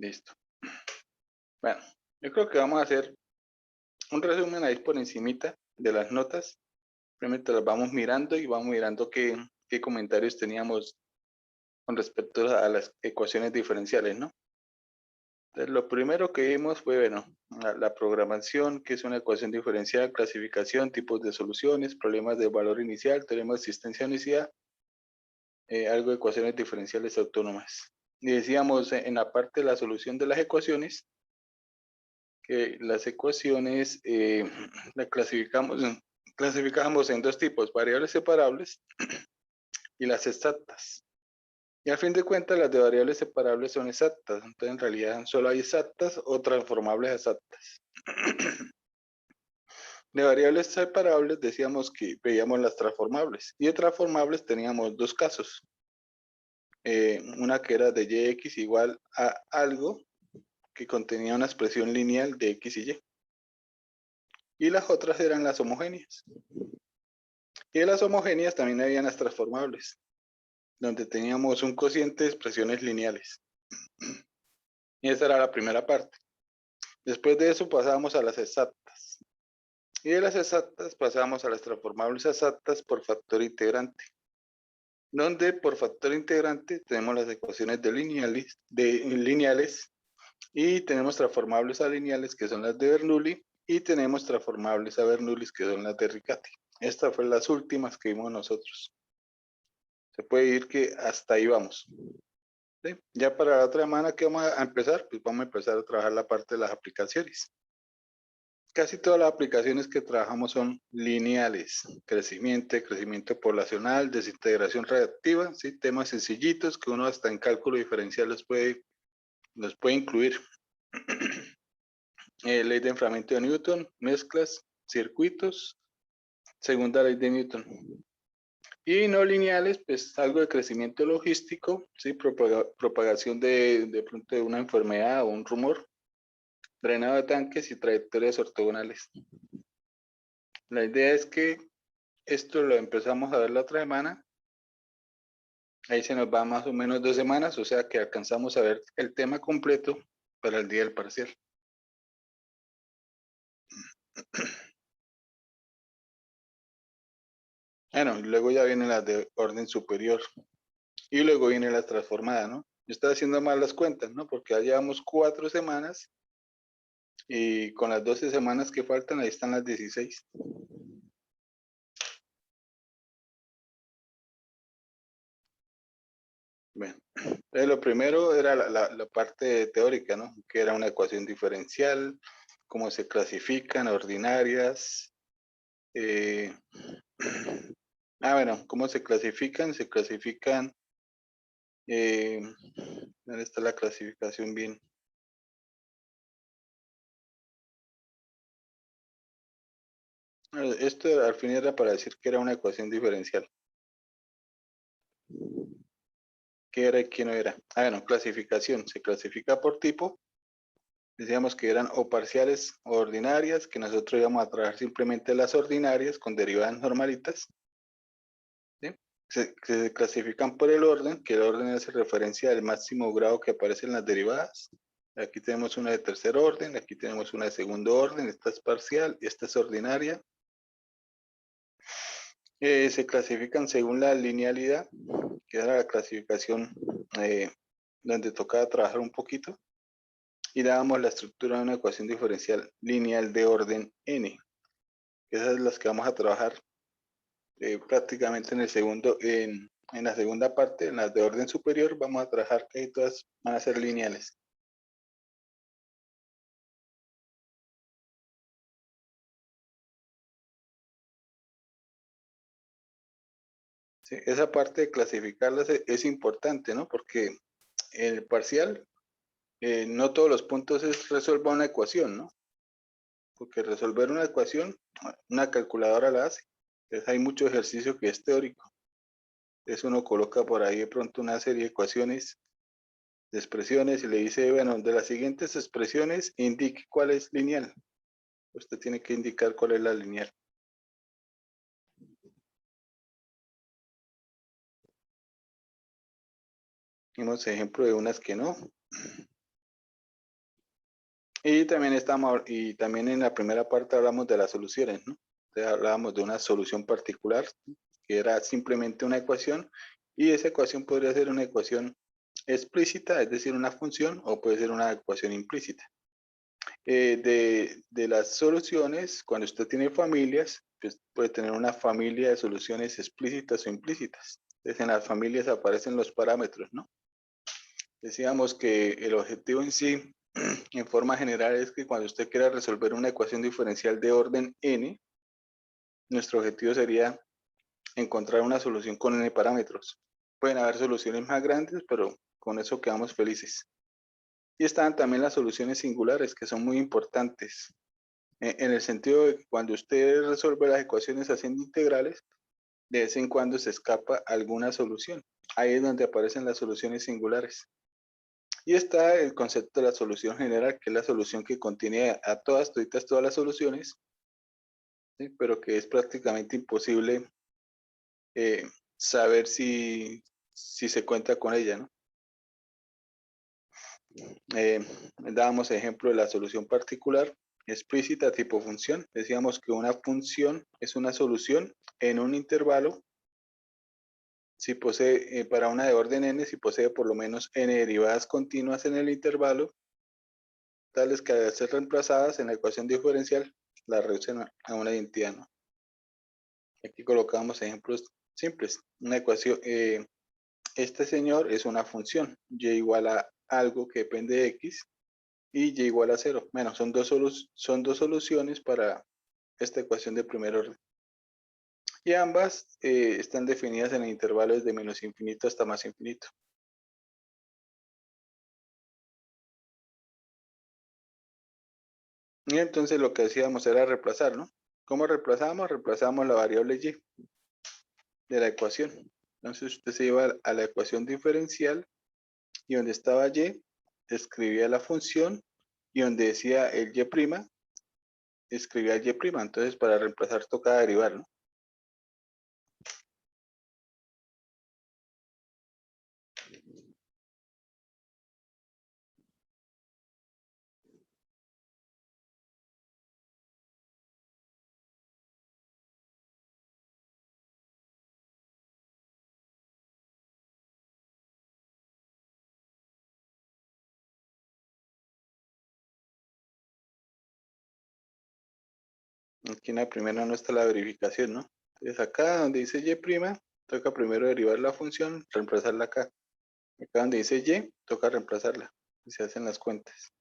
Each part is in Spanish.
Listo. Bueno, yo creo que vamos a hacer un resumen ahí por encimita de las notas. Primero las vamos mirando y vamos mirando qué comentarios teníamos con respecto a las ecuaciones diferenciales, ¿no? Entonces, lo primero que vimos fue, bueno, la programación, que es una ecuación diferencial, clasificación, tipos de soluciones, problemas de valor inicial, teorema de existencia de unicidad, algo de ecuaciones diferenciales autónomas. Y decíamos en la parte de la solución de las ecuaciones, que las ecuaciones las clasificamos en dos tipos, variables separables y las exactas. Y al fin de cuentas, las de variables separables son exactas. Entonces, en realidad, solo hay exactas o transformables exactas. De variables separables decíamos que veíamos las transformables. Y de transformables teníamos dos casos. Una que era de yx igual a algo que contenía una expresión lineal de x y y. Y las otras eran las homogéneas. Y de las homogéneas también habían las transformables, donde teníamos un cociente de expresiones lineales. Y esa era la primera parte. Después de eso pasábamos a las exactas. Y de las exactas pasamos a las transformables exactas por factor integrante. Donde por factor integrante tenemos las ecuaciones de lineales y tenemos transformables a lineales que son las de Bernoulli y tenemos transformables a Bernoulli que son las de Riccati. Estas fueron las últimas que vimos nosotros. Se puede ir que hasta ahí vamos. ¿Sí? Ya para la otra semana que vamos a empezar, pues vamos a empezar a trabajar la parte de las aplicaciones. Casi todas las aplicaciones que trabajamos son lineales. Crecimiento poblacional, desintegración reactiva, ¿sí? Temas sencillitos que uno hasta en cálculo diferencial los puede incluir. Ley de enfriamiento de Newton, mezclas, circuitos, segunda ley de Newton. Y no lineales, pues algo de crecimiento logístico, ¿sí? Propagación de pronto de una enfermedad o un rumor, drenado de tanques y trayectorias ortogonales. La idea es que esto lo empezamos a ver la otra semana. Ahí se nos va más o menos 2 semanas, o sea que alcanzamos a ver el tema completo para el día del parcial. Bueno, y luego ya vienen las de orden superior. Y luego viene las transformadas, ¿no? Yo estaba haciendo mal las cuentas, ¿no? Porque ya llevamos 4 semanas y con las 12 semanas que faltan, ahí están las 16. Bueno, entonces lo primero era la parte teórica, ¿no? Que era una ecuación diferencial, cómo se clasifican, ordinarias. Bueno, ¿cómo se clasifican? Se clasifican, ¿dónde está la clasificación bien? Esto al fin era para decir que era una ecuación diferencial. ¿Qué era y qué no era? Bueno, clasificación. Se clasifica por tipo. Decíamos que eran o parciales o ordinarias, que nosotros íbamos a trabajar simplemente las ordinarias con derivadas normalitas. ¿Sí? Se clasifican por el orden, que el orden hace referencia al máximo grado que aparece en las derivadas. Aquí tenemos una de tercer orden, aquí tenemos una de segundo orden, esta es parcial y esta es ordinaria. Se clasifican según la linealidad, que era la clasificación donde tocaba trabajar un poquito, y dábamos la estructura de una ecuación diferencial lineal de orden n. Esas son las que vamos a trabajar prácticamente en la segunda parte, en las de orden superior, vamos a trabajar que todas van a ser lineales. ¿Sí? Esa parte de clasificarlas es importante, ¿no? Porque el parcial, no todos los puntos es resolver una ecuación, ¿no? Porque resolver una ecuación, una calculadora la hace. Entonces hay mucho ejercicio que es teórico. Entonces uno coloca por ahí de pronto una serie de ecuaciones, de expresiones y le dice, bueno, de las siguientes expresiones indique cuál es lineal. Usted tiene que indicar cuál es la lineal. Vimos ejemplo de unas que no. Y también en la primera parte hablamos de las soluciones, ¿no? Entonces hablábamos de una solución particular, que era simplemente una ecuación, y esa ecuación podría ser una ecuación explícita, es decir, una función, o puede ser una ecuación implícita. De las soluciones, cuando usted tiene familias, pues puede tener una familia de soluciones explícitas o implícitas. Entonces en las familias aparecen los parámetros, ¿no? Decíamos que el objetivo en sí, en forma general, es que cuando usted quiera resolver una ecuación diferencial de orden n, nuestro objetivo sería encontrar una solución con n parámetros. Pueden haber soluciones más grandes, pero con eso quedamos felices. Y están también las soluciones singulares, que son muy importantes, en el sentido de que cuando usted resuelve las ecuaciones haciendo integrales, de vez en cuando se escapa alguna solución. Ahí es donde aparecen las soluciones singulares. Y está el concepto de la solución general, que es la solución que contiene a todas las soluciones, ¿sí? Pero que es prácticamente imposible eh, saber si se cuenta con ella, ¿no? Dábamos ejemplo de la solución particular explícita tipo función. Decíamos que una función es una solución en un intervalo si posee, para una de orden n, si posee por lo menos n derivadas continuas en el intervalo, tales que al ser reemplazadas en la ecuación diferencial, la reducen a una identidad, ¿no? Aquí colocamos ejemplos simples. Una ecuación, este señor es una función, y igual a algo que depende de x, y y igual a 0. Bueno, son dos soluciones para esta ecuación de primer orden. Y ambas están definidas en el intervalo desde menos infinito hasta más infinito. Y entonces lo que hacíamos era reemplazar, ¿no? ¿Cómo reemplazamos? Reemplazamos la variable y de la ecuación. Entonces usted se iba a la ecuación diferencial y donde estaba y, escribía la función, y donde decía el y', escribía el y'. Entonces para reemplazar toca derivar, ¿no? Aquí en la primera no está la verificación, ¿no? Entonces acá donde dice y', toca primero derivar la función, reemplazarla acá. Acá donde dice y, toca reemplazarla. Y se hacen las cuentas.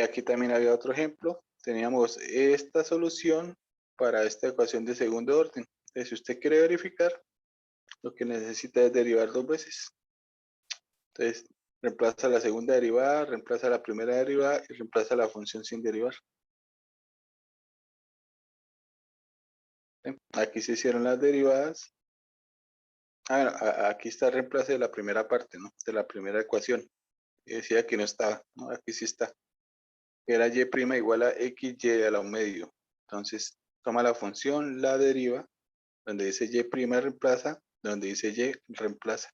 Aquí también había otro ejemplo. Teníamos esta solución para esta ecuación de segundo orden. Entonces, si usted quiere verificar, lo que necesita es derivar dos veces. Entonces, reemplaza la segunda derivada, reemplaza la primera derivada y reemplaza la función sin derivar. ¿Sí? Aquí se hicieron las derivadas. Bueno, aquí está el reemplazo de la primera parte, ¿no? De la primera ecuación. Y decía que no estaba, ¿no? Aquí sí está. Era y' igual a xy a la un medio. Entonces, toma la función, la deriva, donde dice y' reemplaza, donde dice y reemplaza.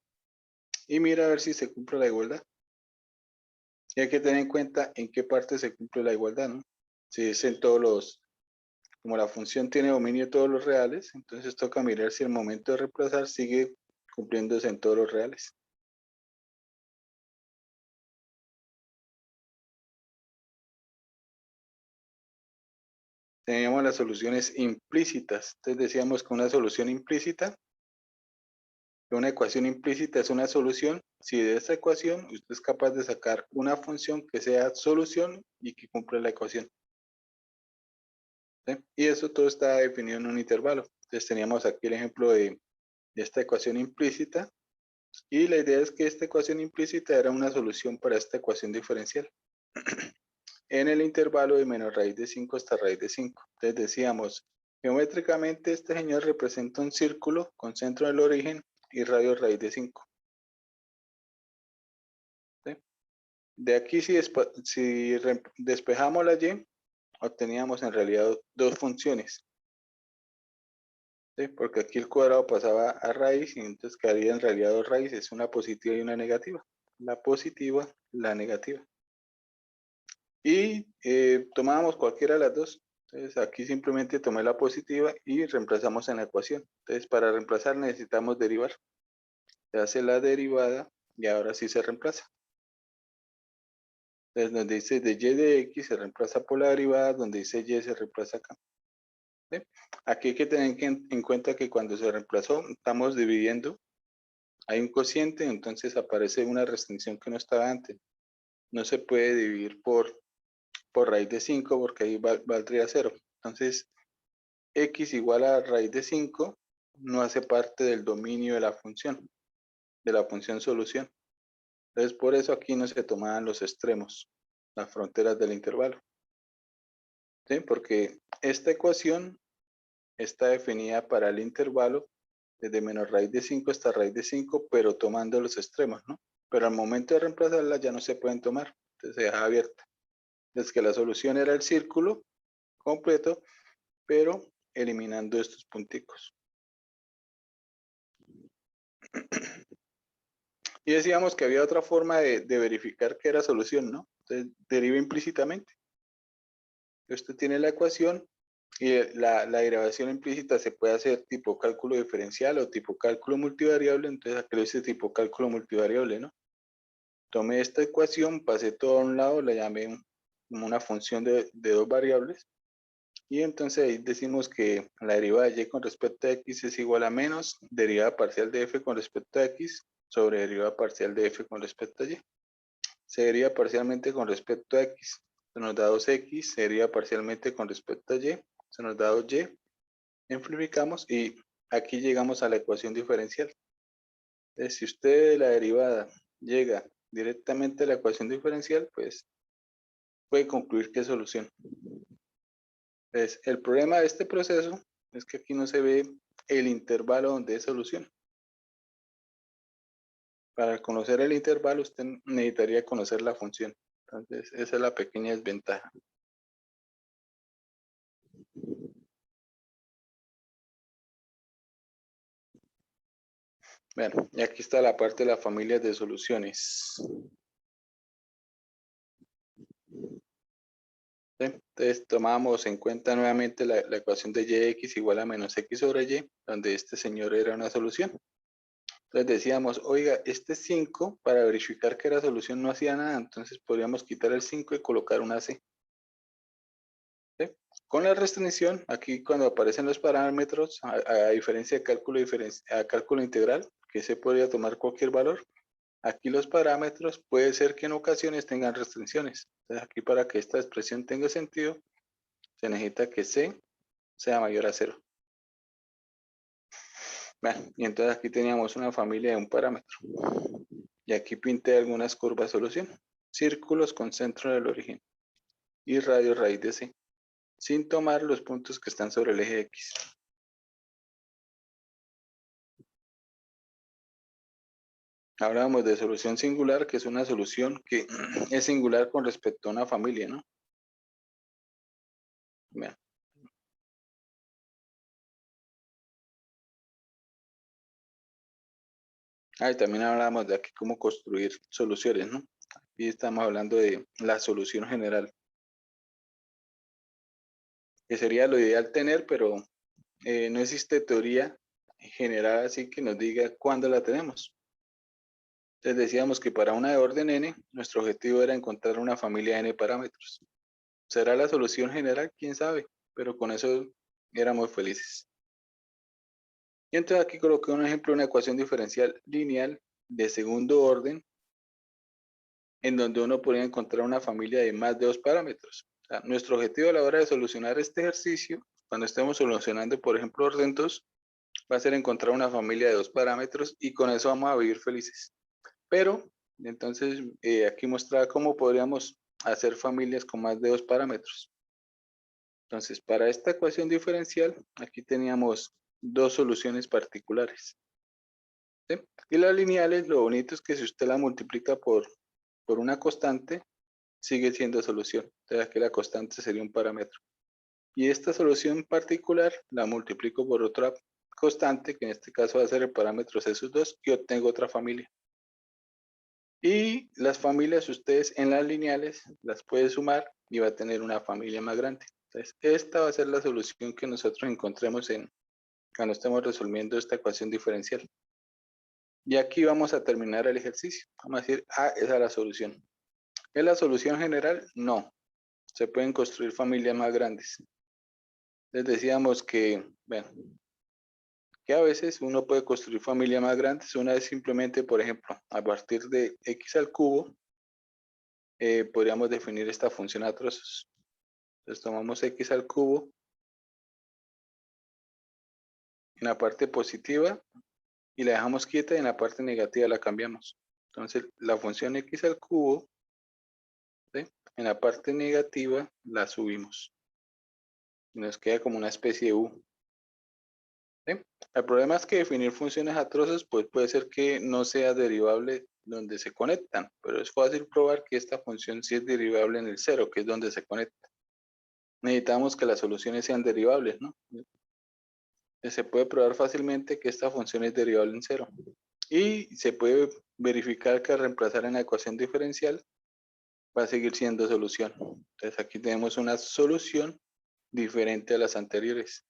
Y mira a ver si se cumple la igualdad. Y hay que tener en cuenta en qué parte se cumple la igualdad, ¿no? Si es en todos los, como la función tiene dominio de todos los reales, entonces toca mirar si el momento de reemplazar sigue cumpliéndose en todos los reales. Teníamos las soluciones implícitas. Entonces decíamos que una solución implícita, que una ecuación implícita es una solución si de esta ecuación usted es capaz de sacar una función que sea solución y que cumpla la ecuación. ¿Sí? Y eso todo está definido en un intervalo. Entonces teníamos aquí el ejemplo de esta ecuación implícita, y la idea es que esta ecuación implícita era una solución para esta ecuación diferencial en el intervalo de menos raíz de 5 hasta raíz de 5. Entonces decíamos, geométricamente este señor representa un círculo con centro en el origen y radio raíz de 5. ¿Sí? De aquí si despejamos la y, obteníamos en realidad dos funciones. ¿Sí? Porque aquí el cuadrado pasaba a raíz y entonces quedaría en realidad dos raíces, una positiva y una negativa. La positiva, la negativa. Y tomábamos cualquiera de las dos. Entonces aquí simplemente tomé la positiva y reemplazamos en la ecuación. Entonces para reemplazar necesitamos derivar. Se hace la derivada y ahora sí se reemplaza. Entonces donde dice de y de x se reemplaza por la derivada, donde dice y se reemplaza acá. ¿Sí? Aquí hay que tener en cuenta que cuando se reemplazó estamos dividiendo. Hay un cociente, entonces aparece una restricción que no estaba antes. No se puede dividir por raíz de 5 porque ahí valdría 0. Entonces, x igual a raíz de 5 no hace parte del dominio de la función solución. Entonces, por eso aquí no se tomaban los extremos, las fronteras del intervalo. ¿Sí? Porque esta ecuación está definida para el intervalo desde menos raíz de 5 hasta raíz de 5, pero tomando los extremos, ¿no? Pero al momento de reemplazarla ya no se pueden tomar, entonces se deja abierta. Es que la solución era el círculo completo, pero eliminando estos punticos. Y decíamos que había otra forma de verificar que era solución, ¿no? Entonces deriva implícitamente. Usted tiene la ecuación y la derivación implícita se puede hacer tipo cálculo diferencial o tipo cálculo multivariable. Entonces aquí lo hice tipo cálculo multivariable, ¿no? Tomé esta ecuación, pasé todo a un lado, la llamé como una función de dos variables. Y entonces ahí decimos que la derivada de y con respecto a x es igual a menos derivada parcial de f con respecto a x sobre derivada parcial de f con respecto a y. Se deriva parcialmente con respecto a x. Se nos da 2x, se deriva parcialmente con respecto a y. Se nos da 2y. Simplificamos y aquí llegamos a la ecuación diferencial. Entonces, si usted de la derivada llega directamente a la ecuación diferencial, pues puede concluir que es solución. Entonces, el problema de este proceso es que aquí no se ve el intervalo donde es solución. Para conocer el intervalo, usted necesitaría conocer la función. Entonces, esa es la pequeña desventaja. Bueno, y aquí está la parte de la familia de soluciones. ¿Sí? Entonces, tomamos en cuenta nuevamente la ecuación de yx igual a menos x sobre y, donde este señor era una solución. Entonces decíamos, oiga, este 5, para verificar que era solución no hacía nada, entonces podríamos quitar el 5 y colocar una c. ¿Sí? Con la restricción, aquí cuando aparecen los parámetros, a diferencia de cálculo integral, que se podría tomar cualquier valor, aquí los parámetros puede ser que en ocasiones tengan restricciones. Entonces aquí para que esta expresión tenga sentido, se necesita que c sea mayor a 0. Bueno, y entonces aquí teníamos una familia de un parámetro. Y aquí pinté algunas curvas solución. Círculos con centro en el origen. Y radio raíz de c. Sin tomar los puntos que están sobre el eje x. Hablábamos de solución singular, que es una solución que es singular con respecto a una familia, ¿no? Bien. Y también hablábamos de aquí cómo construir soluciones, ¿no? Aquí estamos hablando de la solución general, que sería lo ideal tener, pero no existe teoría general así que nos diga cuándo la tenemos. Entonces decíamos que para una de orden n, nuestro objetivo era encontrar una familia de n parámetros. ¿Será la solución general? ¿Quién sabe? Pero con eso éramos felices. Y entonces aquí coloqué un ejemplo de una ecuación diferencial lineal de segundo orden, en donde uno podría encontrar una familia de más de dos parámetros. O sea, nuestro objetivo a la hora de solucionar este ejercicio, cuando estemos solucionando, por ejemplo, orden 2, va a ser encontrar una familia de dos parámetros y con eso vamos a vivir felices. Pero, entonces, aquí mostraba cómo podríamos hacer familias con más de dos parámetros. Entonces, para esta ecuación diferencial, aquí teníamos dos soluciones particulares. ¿Sí? Y las lineales, lo bonito es que si usted la multiplica por una constante, sigue siendo solución. Entonces, aquí la constante sería un parámetro. Y esta solución particular la multiplico por otra constante, que en este caso va a ser el parámetro C sub 2, y obtengo otra familia. Y las familias, ustedes en las lineales las pueden sumar y va a tener una familia más grande. Entonces, esta va a ser la solución que nosotros encontremos cuando estemos resolviendo esta ecuación diferencial. Y aquí vamos a terminar el ejercicio. Vamos a decir, esa es la solución. ¿Es la solución general? No. Se pueden construir familias más grandes. Les decíamos que, bueno, que a veces uno puede construir familias más grandes. Una es simplemente, por ejemplo, a partir de x al cubo, podríamos definir esta función a trozos. Entonces tomamos x al cubo en la parte positiva y la dejamos quieta y en la parte negativa la cambiamos. Entonces la función x al cubo, ¿sí?, en la parte negativa la subimos. Y nos queda como una especie de u. ¿Sí? El problema es que definir funciones a trozos pues puede ser que no sea derivable donde se conectan, pero es fácil probar que esta función sí es derivable en el cero, que es donde se conecta. Necesitamos que las soluciones sean derivables, ¿no? Se puede probar fácilmente que esta función es derivable en cero. Y se puede verificar que al reemplazar en la ecuación diferencial va a seguir siendo solución. Entonces aquí tenemos una solución diferente a las anteriores.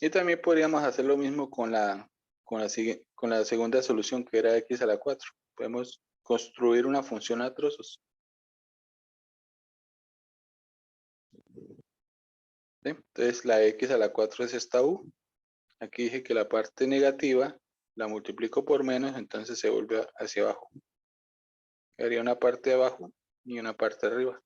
Y también podríamos hacer lo mismo con la segunda solución, que era x a la 4. Podemos construir una función a trozos. ¿Sí? Entonces la x a la 4 es esta u. Aquí dije que la parte negativa la multiplico por menos, entonces se vuelve hacia abajo. Quedaría una parte de abajo y una parte de arriba.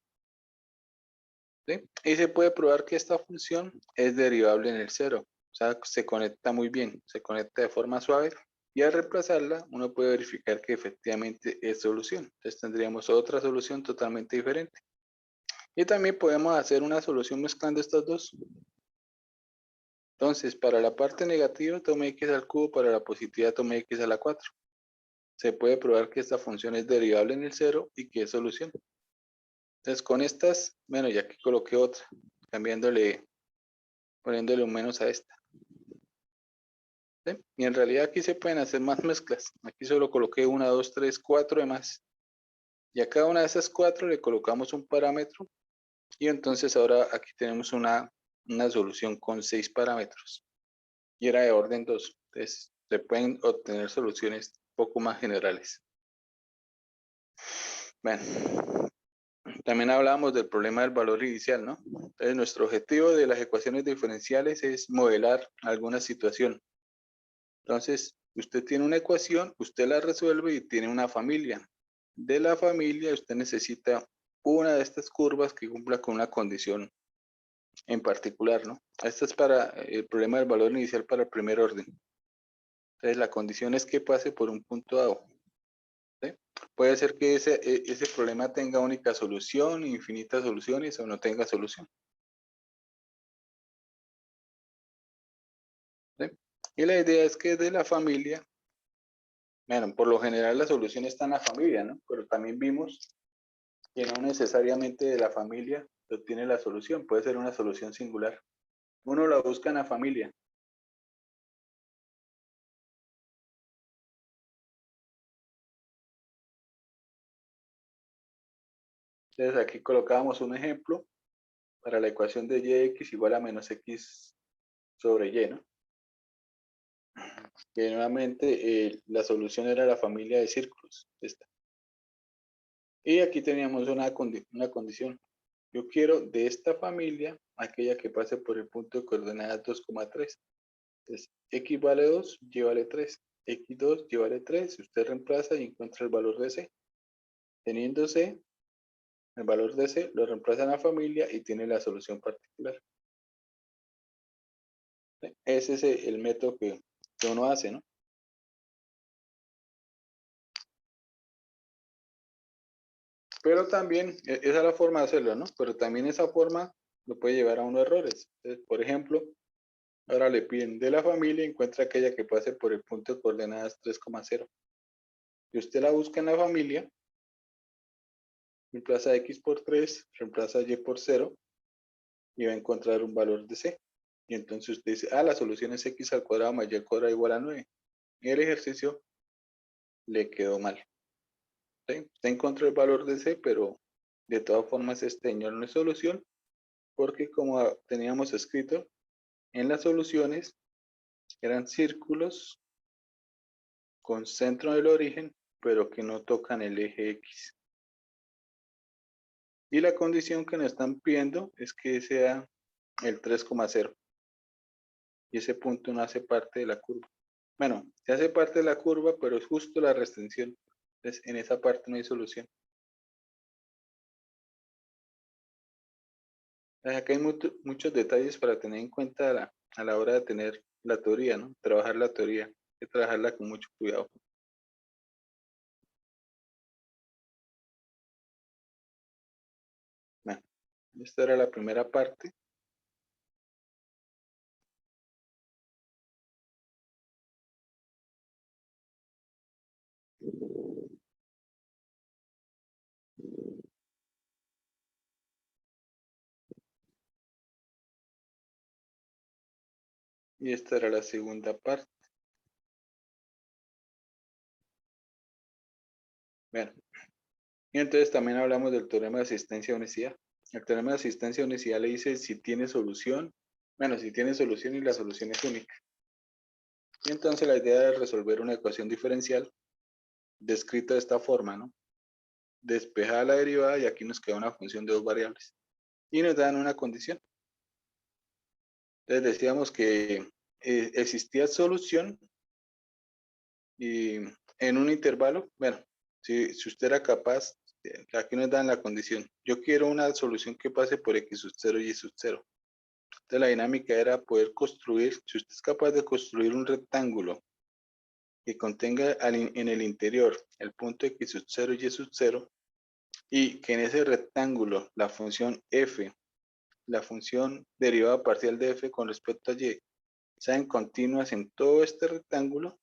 ¿Sí? Y se puede probar que esta función es derivable en el cero. O sea, se conecta muy bien, se conecta de forma suave. Y al reemplazarla, uno puede verificar que efectivamente es solución. Entonces tendríamos otra solución totalmente diferente. Y también podemos hacer una solución mezclando estas dos. Entonces, para la parte negativa, tome x al cubo, para la positiva, tome x a la 4. Se puede probar que esta función es derivable en el cero y que es solución. Entonces, con estas, bueno, ya aquí coloqué otra, poniéndole un menos a esta. ¿Sí? Y en realidad aquí se pueden hacer más mezclas. Aquí solo coloqué 1, 2, 3, 4 de más. Y a cada una de esas 4 le colocamos un parámetro. Y entonces ahora aquí tenemos una solución con 6 parámetros. Y era de orden 2. Entonces se pueden obtener soluciones un poco más generales. Bueno, también hablábamos del problema del valor inicial, ¿no? Entonces nuestro objetivo de las ecuaciones diferenciales es modelar alguna situación. Entonces, usted tiene una ecuación, usted la resuelve y tiene una familia. De la familia, usted necesita una de estas curvas que cumpla con una condición en particular, ¿no? Esta es para el problema del valor inicial para el primer orden. Entonces, la condición es que pase por un punto dado. ¿Sí? Puede ser que ese problema tenga única solución, infinitas soluciones o no tenga solución. ¿Sí? Y la idea es que de la familia, bueno, por lo general la solución está en la familia, ¿no? Pero también vimos que no necesariamente de la familia se obtiene la solución, puede ser una solución singular. Uno la busca en la familia. Entonces aquí colocábamos un ejemplo para la ecuación de yx igual a menos x sobre y, ¿no? Que nuevamente la solución era la familia de círculos. Esta. Y aquí teníamos una condición. Yo quiero de esta familia aquella que pase por el punto de coordenadas 2,3. Entonces, x vale 2, y vale 3. x2, y vale 3. Usted reemplaza y encuentra el valor de c. Teniendo c, el valor de c lo reemplaza en la familia y tiene la solución particular. Ese es el método que uno hace, ¿no? Pero también, esa es la forma de hacerlo, ¿no? Pero también esa forma lo puede llevar a unos errores. Entonces, por ejemplo, ahora le piden de la familia, encuentra aquella que pase por el punto de coordenadas 3,0. Y usted la busca en la familia, reemplaza x por 3, reemplaza y por 0 y va a encontrar un valor de c. Y entonces usted dice, la solución es x al cuadrado más y al cuadrado igual a 9. Y el ejercicio le quedó mal. ¿sí? Usted encontró el valor de C, pero de todas formas este señor no es solución, porque como teníamos escrito en las soluciones, eran círculos con centro en el origen, pero que no tocan el eje X. Y la condición que nos están pidiendo es que sea el 3,0. Y ese punto no hace parte de la curva. Bueno, se hace parte de la curva, pero es justo la restricción. Entonces, en esa parte no hay solución. Acá hay muchos detalles para tener en cuenta a la hora de tener la teoría, ¿no? Trabajar la teoría. Hay que trabajarla con mucho cuidado. Bueno, esta era la primera parte. Y esta era la segunda parte. Bueno, y entonces también hablamos del teorema de asistencia a unicidad. El teorema de asistencia a unicidad le dice si tiene solución. Bueno, si tiene solución y la solución es única. Y entonces la idea es resolver una ecuación diferencial descrita de esta forma, ¿no? Despejada la derivada y aquí nos queda una función de dos variables. Y nos dan una condición. Entonces decíamos que existía solución y en un intervalo, bueno, si usted era capaz, aquí nos dan la condición. Yo quiero una solución que pase por x sub 0 y y sub 0. Entonces la dinámica era poder construir, si usted es capaz de construir un rectángulo que contenga en el interior el punto x sub 0 y y sub 0, y que en ese rectángulo la función f, la función derivada parcial de f con respecto a y, sean continuas en todo este rectángulo,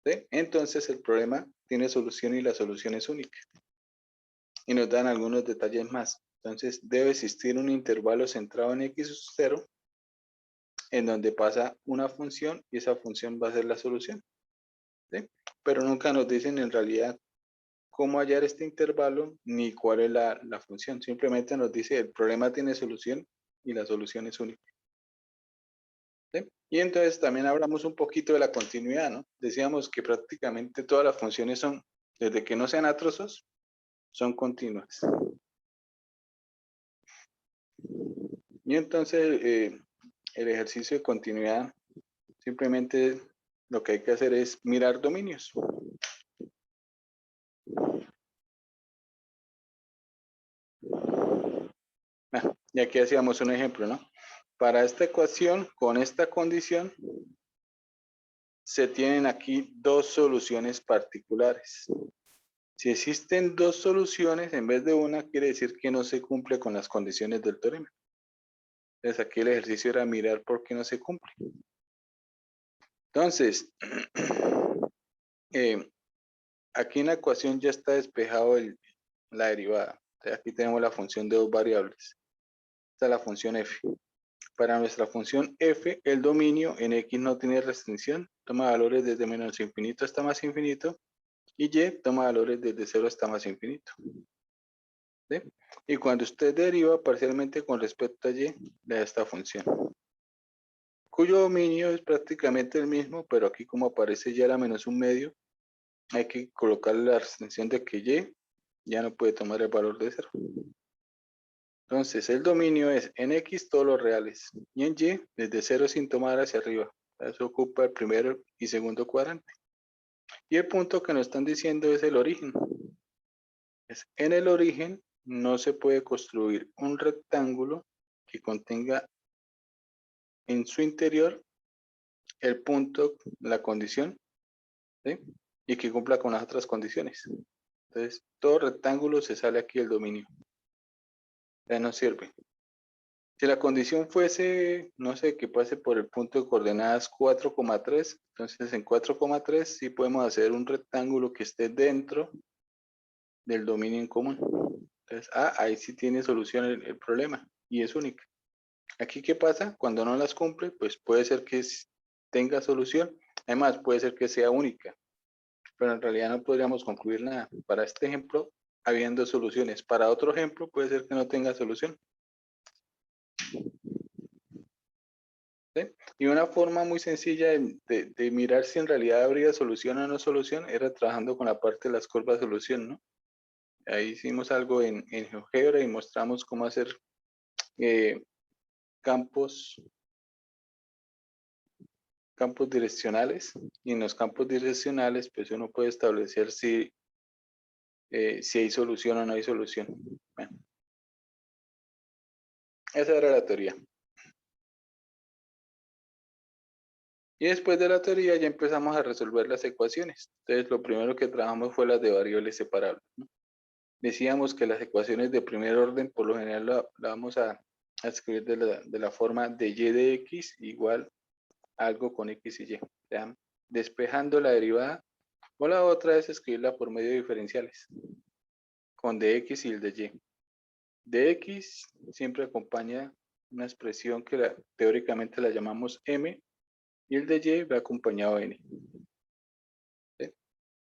¿sí? Entonces el problema tiene solución y la solución es única. Y nos dan algunos detalles más. Entonces debe existir un intervalo centrado en x sub 0 en donde pasa una función y esa función va a ser la solución, ¿sí? Pero nunca nos dicen en realidad cómo hallar este intervalo ni cuál es la función. Simplemente nos dice el problema tiene solución y la solución es única. ¿Sí? Y entonces también hablamos un poquito de la continuidad, ¿no? Decíamos que prácticamente todas las funciones son, desde que no sean a trozos, son continuas. Y entonces el ejercicio de continuidad, simplemente lo que hay que hacer es mirar dominios. Y aquí hacíamos un ejemplo, ¿no? Para esta ecuación, con esta condición, se tienen aquí dos soluciones particulares. Si existen dos soluciones en vez de una, quiere decir que no se cumple con las condiciones del teorema. Entonces aquí el ejercicio era mirar por qué no se cumple. Entonces, aquí en la ecuación ya está despejado la derivada. Entonces, aquí tenemos la función de dos variables. Esta es la función f. Para nuestra función f, el dominio en x no tiene restricción. Toma valores desde menos infinito hasta más infinito. Y y toma valores desde 0 hasta más infinito. ¿Sí? Y cuando usted deriva parcialmente con respecto a y, le da esta función, cuyo dominio es prácticamente el mismo, pero aquí como aparece ya la menos un medio, hay que colocarle la restricción de que y ya no puede tomar el valor de 0. Entonces el dominio es en x todos los reales y en y desde 0 sin tomar hacia arriba. Eso ocupa el primero y segundo cuadrante. Y el punto que nos están diciendo es el origen. En el origen no se puede construir un rectángulo que contenga en su interior el punto, la condición, ¿sí? Y que cumpla con las otras condiciones. Entonces, todo rectángulo se sale aquí el dominio. Ya no sirve. Si la condición fuese, no sé, que pase por el punto de coordenadas 4,3, entonces en 4,3 sí podemos hacer un rectángulo que esté dentro del dominio en común. Entonces, ahí sí tiene solución el problema y es única. Aquí, ¿qué pasa? Cuando no las cumple, pues puede ser que tenga solución. Además, puede ser que sea única. pero en realidad no podríamos concluir nada. Para este ejemplo, habiendo soluciones. Para otro ejemplo, puede ser que no tenga solución. ¿Sí? Y una forma muy sencilla de mirar si en realidad habría solución o no solución era trabajando con la parte de las curvas de solución, ¿no? Ahí hicimos algo en GeoGebra y mostramos cómo hacer campos direccionales, y en los campos direccionales pues uno puede establecer si hay solución o no hay solución. Bueno, esa era la teoría. Y después de la teoría ya empezamos a resolver las ecuaciones. Entonces lo primero que trabajamos fue las de variables separables, ¿no? Decíamos que las ecuaciones de primer orden por lo general la vamos a escribir de la forma de y de x igual a algo con x y y. ¿Ya? Despejando la derivada, o la otra es escribirla por medio de diferenciales, con dx y el de y. Dx siempre acompaña una expresión que teóricamente la llamamos m, y el de y va acompañado de n. ¿Sí?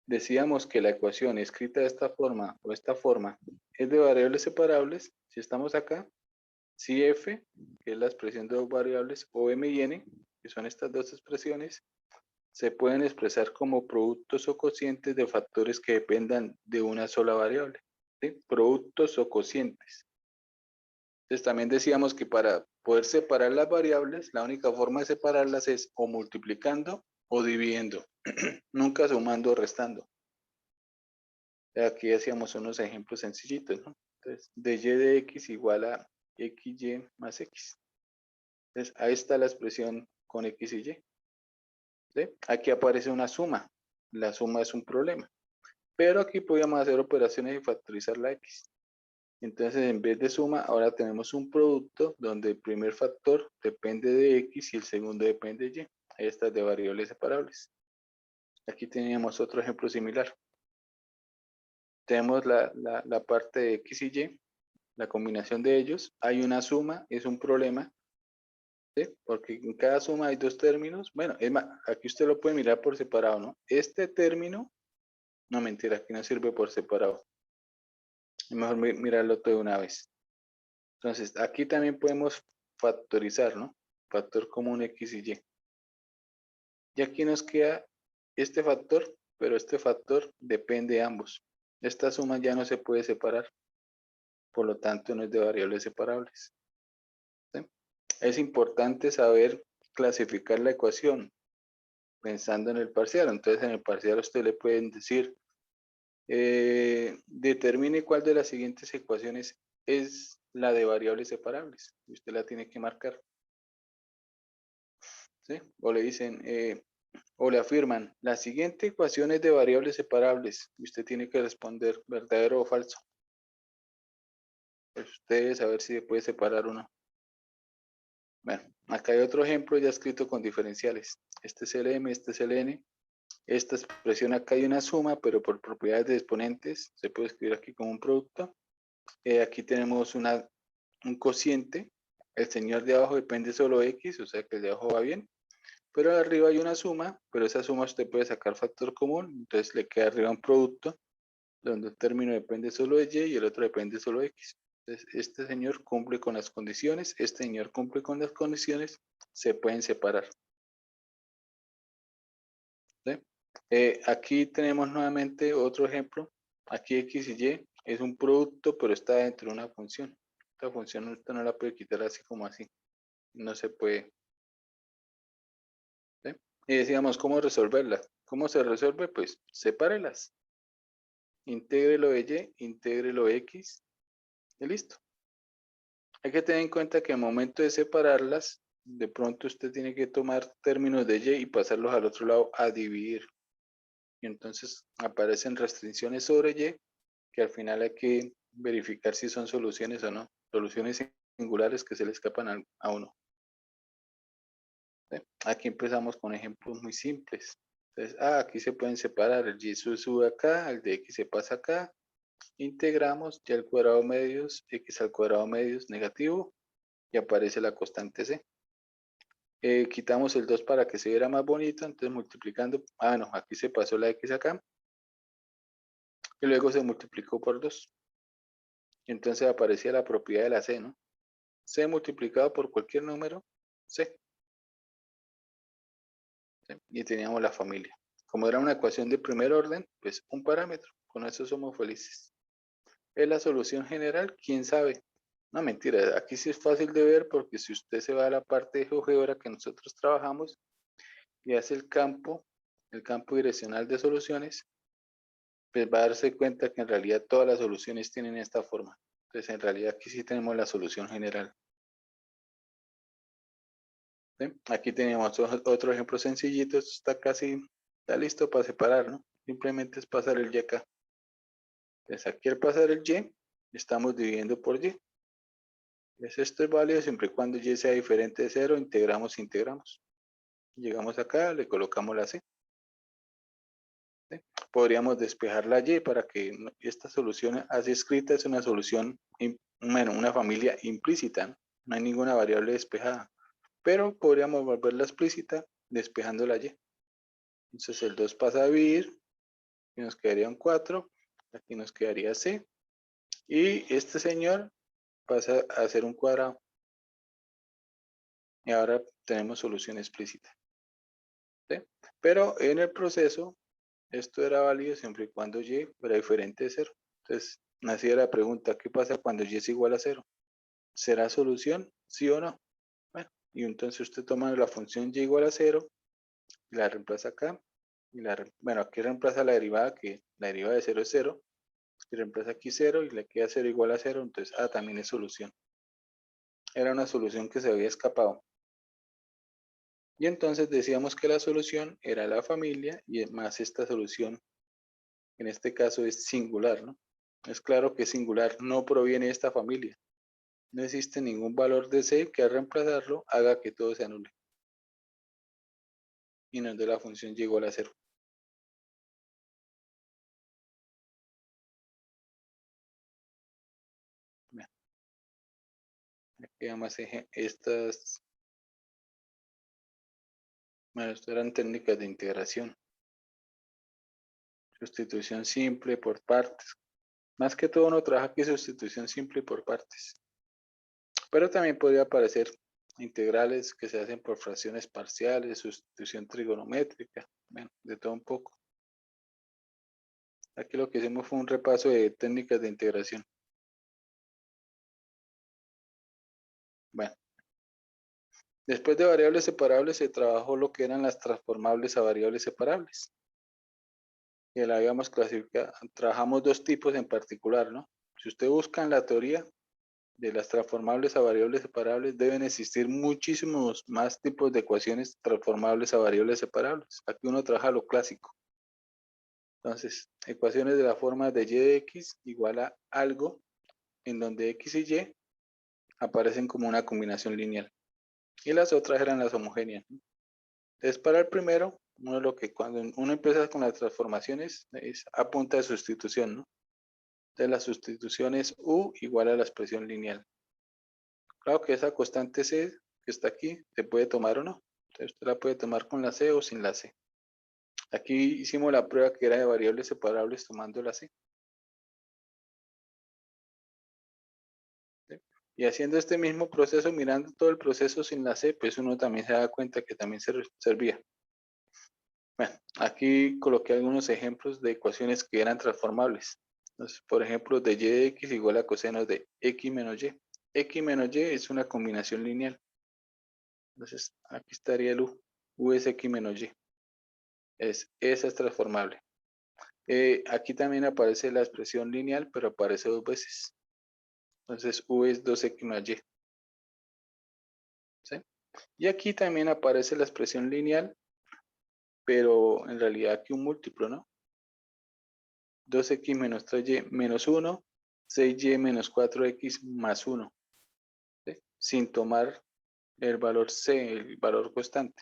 Decíamos que la ecuación escrita de esta forma o esta forma es de variables separables. Si estamos acá, si f, que es la expresión de dos variables, o m y n, que son estas dos expresiones, se pueden expresar como productos o cocientes de factores que dependan de una sola variable. ¿Sí? Productos o cocientes. Entonces también decíamos que para poder separar las variables, la única forma de separarlas es o multiplicando o dividiendo, nunca sumando o restando. Aquí hacíamos unos ejemplos sencillitos, ¿no? Entonces, de y de x igual a xy más x. Entonces, ahí está la expresión con x y y. ¿Sí? Aquí aparece una suma. La suma es un problema. Pero aquí podíamos hacer operaciones y factorizar la x. Entonces, en vez de suma, ahora tenemos un producto donde el primer factor depende de x y el segundo depende de y. Ahí está de variables separables. Aquí teníamos otro ejemplo similar. Tenemos la parte de x y y, la combinación de ellos. Hay una suma, es un problema, ¿sí? Porque en cada suma hay dos términos. Bueno, es más, aquí usted lo puede mirar por separado, ¿no? Este término, no mentira, aquí no sirve por separado. Es mejor mirarlo todo de una vez. Entonces, aquí también podemos factorizar, ¿no? Factor común x y y. Y aquí nos queda este factor, pero este factor depende de ambos. Esta suma ya no se puede separar, por lo tanto no es de variables separables. ¿Sí? Es importante saber clasificar la ecuación pensando en el parcial. Entonces en el parcial usted le pueden decir, determine cuál de las siguientes ecuaciones es la de variables separables. Y usted la tiene que marcar. ¿Sí? O le dicen, o le afirman, la siguiente ecuación es de variables separables. Y usted tiene que responder verdadero o falso. Pues usted debe saber si se puede separar o no. Bueno, acá hay otro ejemplo ya escrito con diferenciales. Este es el m, este es el n. Esta expresión acá hay una suma, pero por propiedades de exponentes se puede escribir aquí como un producto. Aquí tenemos un cociente. El señor de abajo depende solo de x, o sea que el de abajo va bien. Pero arriba hay una suma, pero esa suma usted puede sacar factor común, entonces le queda arriba un producto donde el término depende solo de y y el otro depende solo de x. Entonces, este señor cumple con las condiciones, este señor cumple con las condiciones, se pueden separar. ¿Sí? Aquí tenemos nuevamente otro ejemplo. Aquí x y y es un producto, pero está dentro de una función. Esta función usted no la puede quitar así como así. No se puede. ¿Sí? Y decíamos, ¿cómo resolverla? ¿Cómo se resuelve? Pues sepárelas. Intégrelo de y, intégrelo de x y listo. Hay que tener en cuenta que al momento de separarlas, de pronto usted tiene que tomar términos de y pasarlos al otro lado a dividir. Y entonces aparecen restricciones sobre y que al final hay que verificar si son soluciones o no. Soluciones singulares que se le escapan a uno. ¿Sí? Aquí empezamos con ejemplos muy simples. Entonces, aquí se pueden separar. El y sube acá, el de x se pasa acá. Integramos y al cuadrado medios, x al cuadrado medios negativo, y aparece la constante c. Quitamos el 2 para que se viera más bonito, entonces multiplicando, no, aquí se pasó la x acá, y luego se multiplicó por 2. Entonces aparecía la propiedad de la C, ¿no? C multiplicado por cualquier número, C. ¿Sí? Y teníamos la familia. Como era una ecuación de primer orden, pues un parámetro. Con eso somos felices. ¿Es la solución general? ¿Quién sabe? No, mentira. Aquí sí es fácil de ver porque si usted se va a la parte de GeoGebra que nosotros trabajamos y hace el campo direccional de soluciones, pues va a darse cuenta que en realidad todas las soluciones tienen esta forma. Entonces, en realidad aquí sí tenemos la solución general. ¿Sí? Aquí tenemos otro ejemplo sencillito. Esto está listo para separar, ¿no? Simplemente es pasar el y acá. Entonces, aquí al pasar el y, estamos dividiendo por y. Entonces, esto es válido siempre y cuando y sea diferente de 0, integramos. Llegamos acá, le colocamos la c. ¿Sí? Podríamos despejar la y para que esta solución así escrita es una solución, bueno, una familia implícita, ¿no? No hay ninguna variable despejada, pero podríamos volverla explícita despejando la y. Entonces el 2 pasa a dividir y nos quedaría un 4, aquí nos quedaría c, y este señor pasa a ser un cuadrado. Y ahora tenemos solución explícita. ¿Sí? Pero en el proceso, esto era válido siempre y cuando y fuera diferente de 0. Entonces, nacía la pregunta, ¿qué pasa cuando y es igual a 0? ¿Será solución? ¿Sí o no? Bueno, y entonces usted toma la función y igual a 0, y la reemplaza acá, bueno, aquí reemplaza la derivada, que la derivada de 0 es 0, y reemplaza aquí 0 y le queda 0 igual a 0, entonces también es solución. Era una solución que se había escapado. Y entonces decíamos que la solución era la familia y más esta solución, en este caso es singular, ¿no? Es claro que es singular, no proviene de esta familia. No existe ningún valor de C que al reemplazarlo haga que todo se anule. Y nos dé la función y igual a 0. Bien, aquí además estas, bueno, esto eran técnicas de integración. Sustitución simple por partes. Más que todo uno trabaja aquí sustitución simple por partes. Pero también podría aparecer integrales que se hacen por fracciones parciales, sustitución trigonométrica, bueno, de todo un poco. Aquí lo que hicimos fue un repaso de técnicas de integración. Bueno, después de variables separables se trabajó lo que eran las transformables a variables separables. Que la habíamos clasificado, trabajamos dos tipos en particular, ¿no? Si usted busca en la teoría de las transformables a variables separables, deben existir muchísimos más tipos de ecuaciones transformables a variables separables. Aquí uno trabaja lo clásico. Entonces, ecuaciones de la forma de y de x igual a algo en donde x y y aparecen como una combinación lineal. Y las otras eran las homogéneas, ¿no? Entonces, para el primero, uno lo que cuando uno empieza con las transformaciones es a punta de sustitución, ¿no? Entonces, la sustitución es u igual a la expresión lineal. Claro que esa constante c que está aquí, se puede tomar o no. Entonces, usted la puede tomar con la c o sin la c. Aquí hicimos la prueba que era de variables separables tomando la c. ¿Sí? Y haciendo este mismo proceso, mirando todo el proceso sin la c, pues uno también se da cuenta que también servía. Bueno, aquí coloqué algunos ejemplos de ecuaciones que eran transformables. Entonces, por ejemplo, de y de x igual a coseno de x menos y. X menos y es una combinación lineal. Entonces, aquí estaría el u es x menos y. Esa es transformable. Aquí también aparece la expresión lineal, pero aparece dos veces. Entonces, u es 2x más y. ¿Sí? Y aquí también aparece la expresión lineal, pero en realidad aquí un múltiplo, ¿no? 2x menos 3y menos 1, 6y menos 4x más 1, ¿sí? Sin tomar el valor c, el valor constante.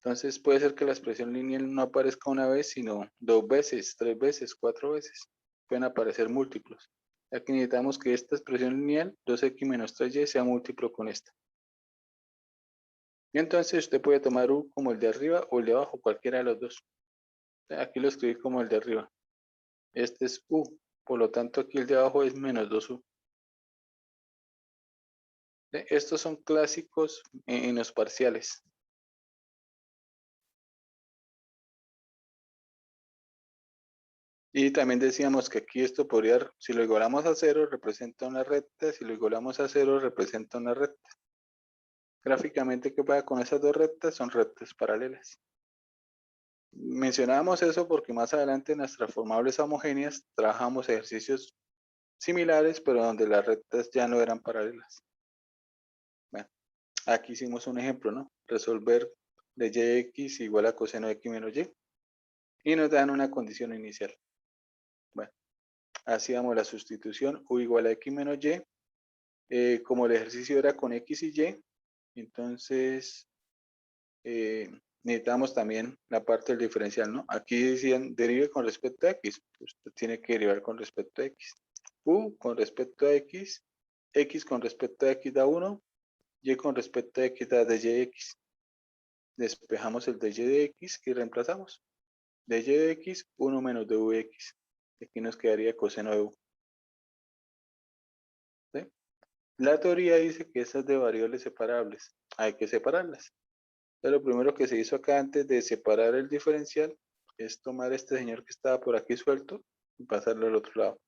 Entonces puede ser que la expresión lineal no aparezca una vez, sino dos veces, tres veces, cuatro veces. Pueden aparecer múltiplos. Aquí necesitamos que esta expresión lineal, 2x menos 3y, sea múltiplo con esta. Y entonces usted puede tomar u como el de arriba o el de abajo, cualquiera de los dos. Aquí lo escribí como el de arriba. Este es U. Por lo tanto, aquí el de abajo es menos 2U. ¿Sí? Estos son clásicos en los parciales. Y también decíamos que aquí esto podría, si lo igualamos a 0, representa una recta. Si lo igualamos a 0, representa una recta. Gráficamente, ¿qué pasa con esas dos rectas? Son rectas paralelas. Mencionábamos eso porque más adelante en las transformables homogéneas trabajamos ejercicios similares, pero donde las rectas ya no eran paralelas. Bueno, aquí hicimos un ejemplo, ¿no? Resolver de yx igual a coseno de x menos y. Y nos dan una condición inicial. Bueno, hacíamos la sustitución u igual a x menos y. Como el ejercicio era con x y y, entonces necesitamos también la parte del diferencial, ¿no? Aquí decían derive con respecto a x. Usted tiene que derivar con respecto a x. U con respecto a x, x con respecto a x da 1, y con respecto a x da dy de x. Despejamos el dy de x y reemplazamos. Dy de x, 1 menos du de x. Aquí nos quedaría coseno de u. ¿Sí? La teoría dice que esas de variables separables hay que separarlas. Pero lo primero que se hizo acá antes de separar el diferencial es tomar este señor que estaba por aquí suelto y pasarlo al otro lado.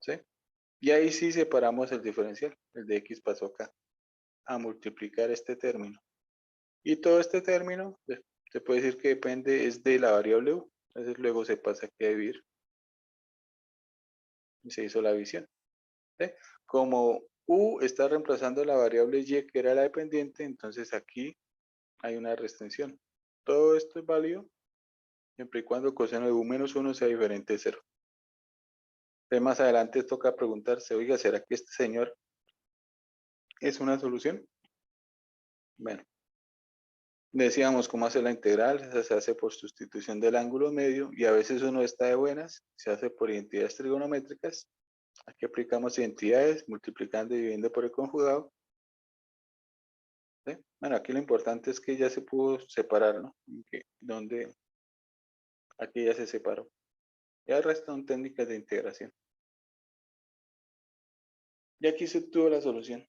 ¿Sí? Y ahí sí separamos el diferencial. El de x pasó acá a multiplicar este término. Y todo este término se puede decir que depende es de la variable u. Entonces luego se pasa aquí a dividir y se hizo la división. ¿Sí? Como u está reemplazando la variable y que era la dependiente, entonces aquí hay una restricción. Todo esto es válido siempre y cuando coseno de u menos 1 sea diferente de 0. Entonces más adelante toca preguntarse, oiga, ¿será que este señor es una solución? Bueno, decíamos cómo hacer la integral, esa se hace por sustitución del ángulo medio y a veces uno está de buenas, se hace por identidades trigonométricas. Aquí aplicamos identidades, multiplicando y dividiendo por el conjugado. ¿Sí? Bueno, aquí lo importante es que ya se pudo separar, ¿no? Donde aquí ya se separó. Y el resto son técnicas de integración. Y aquí se obtuvo la solución.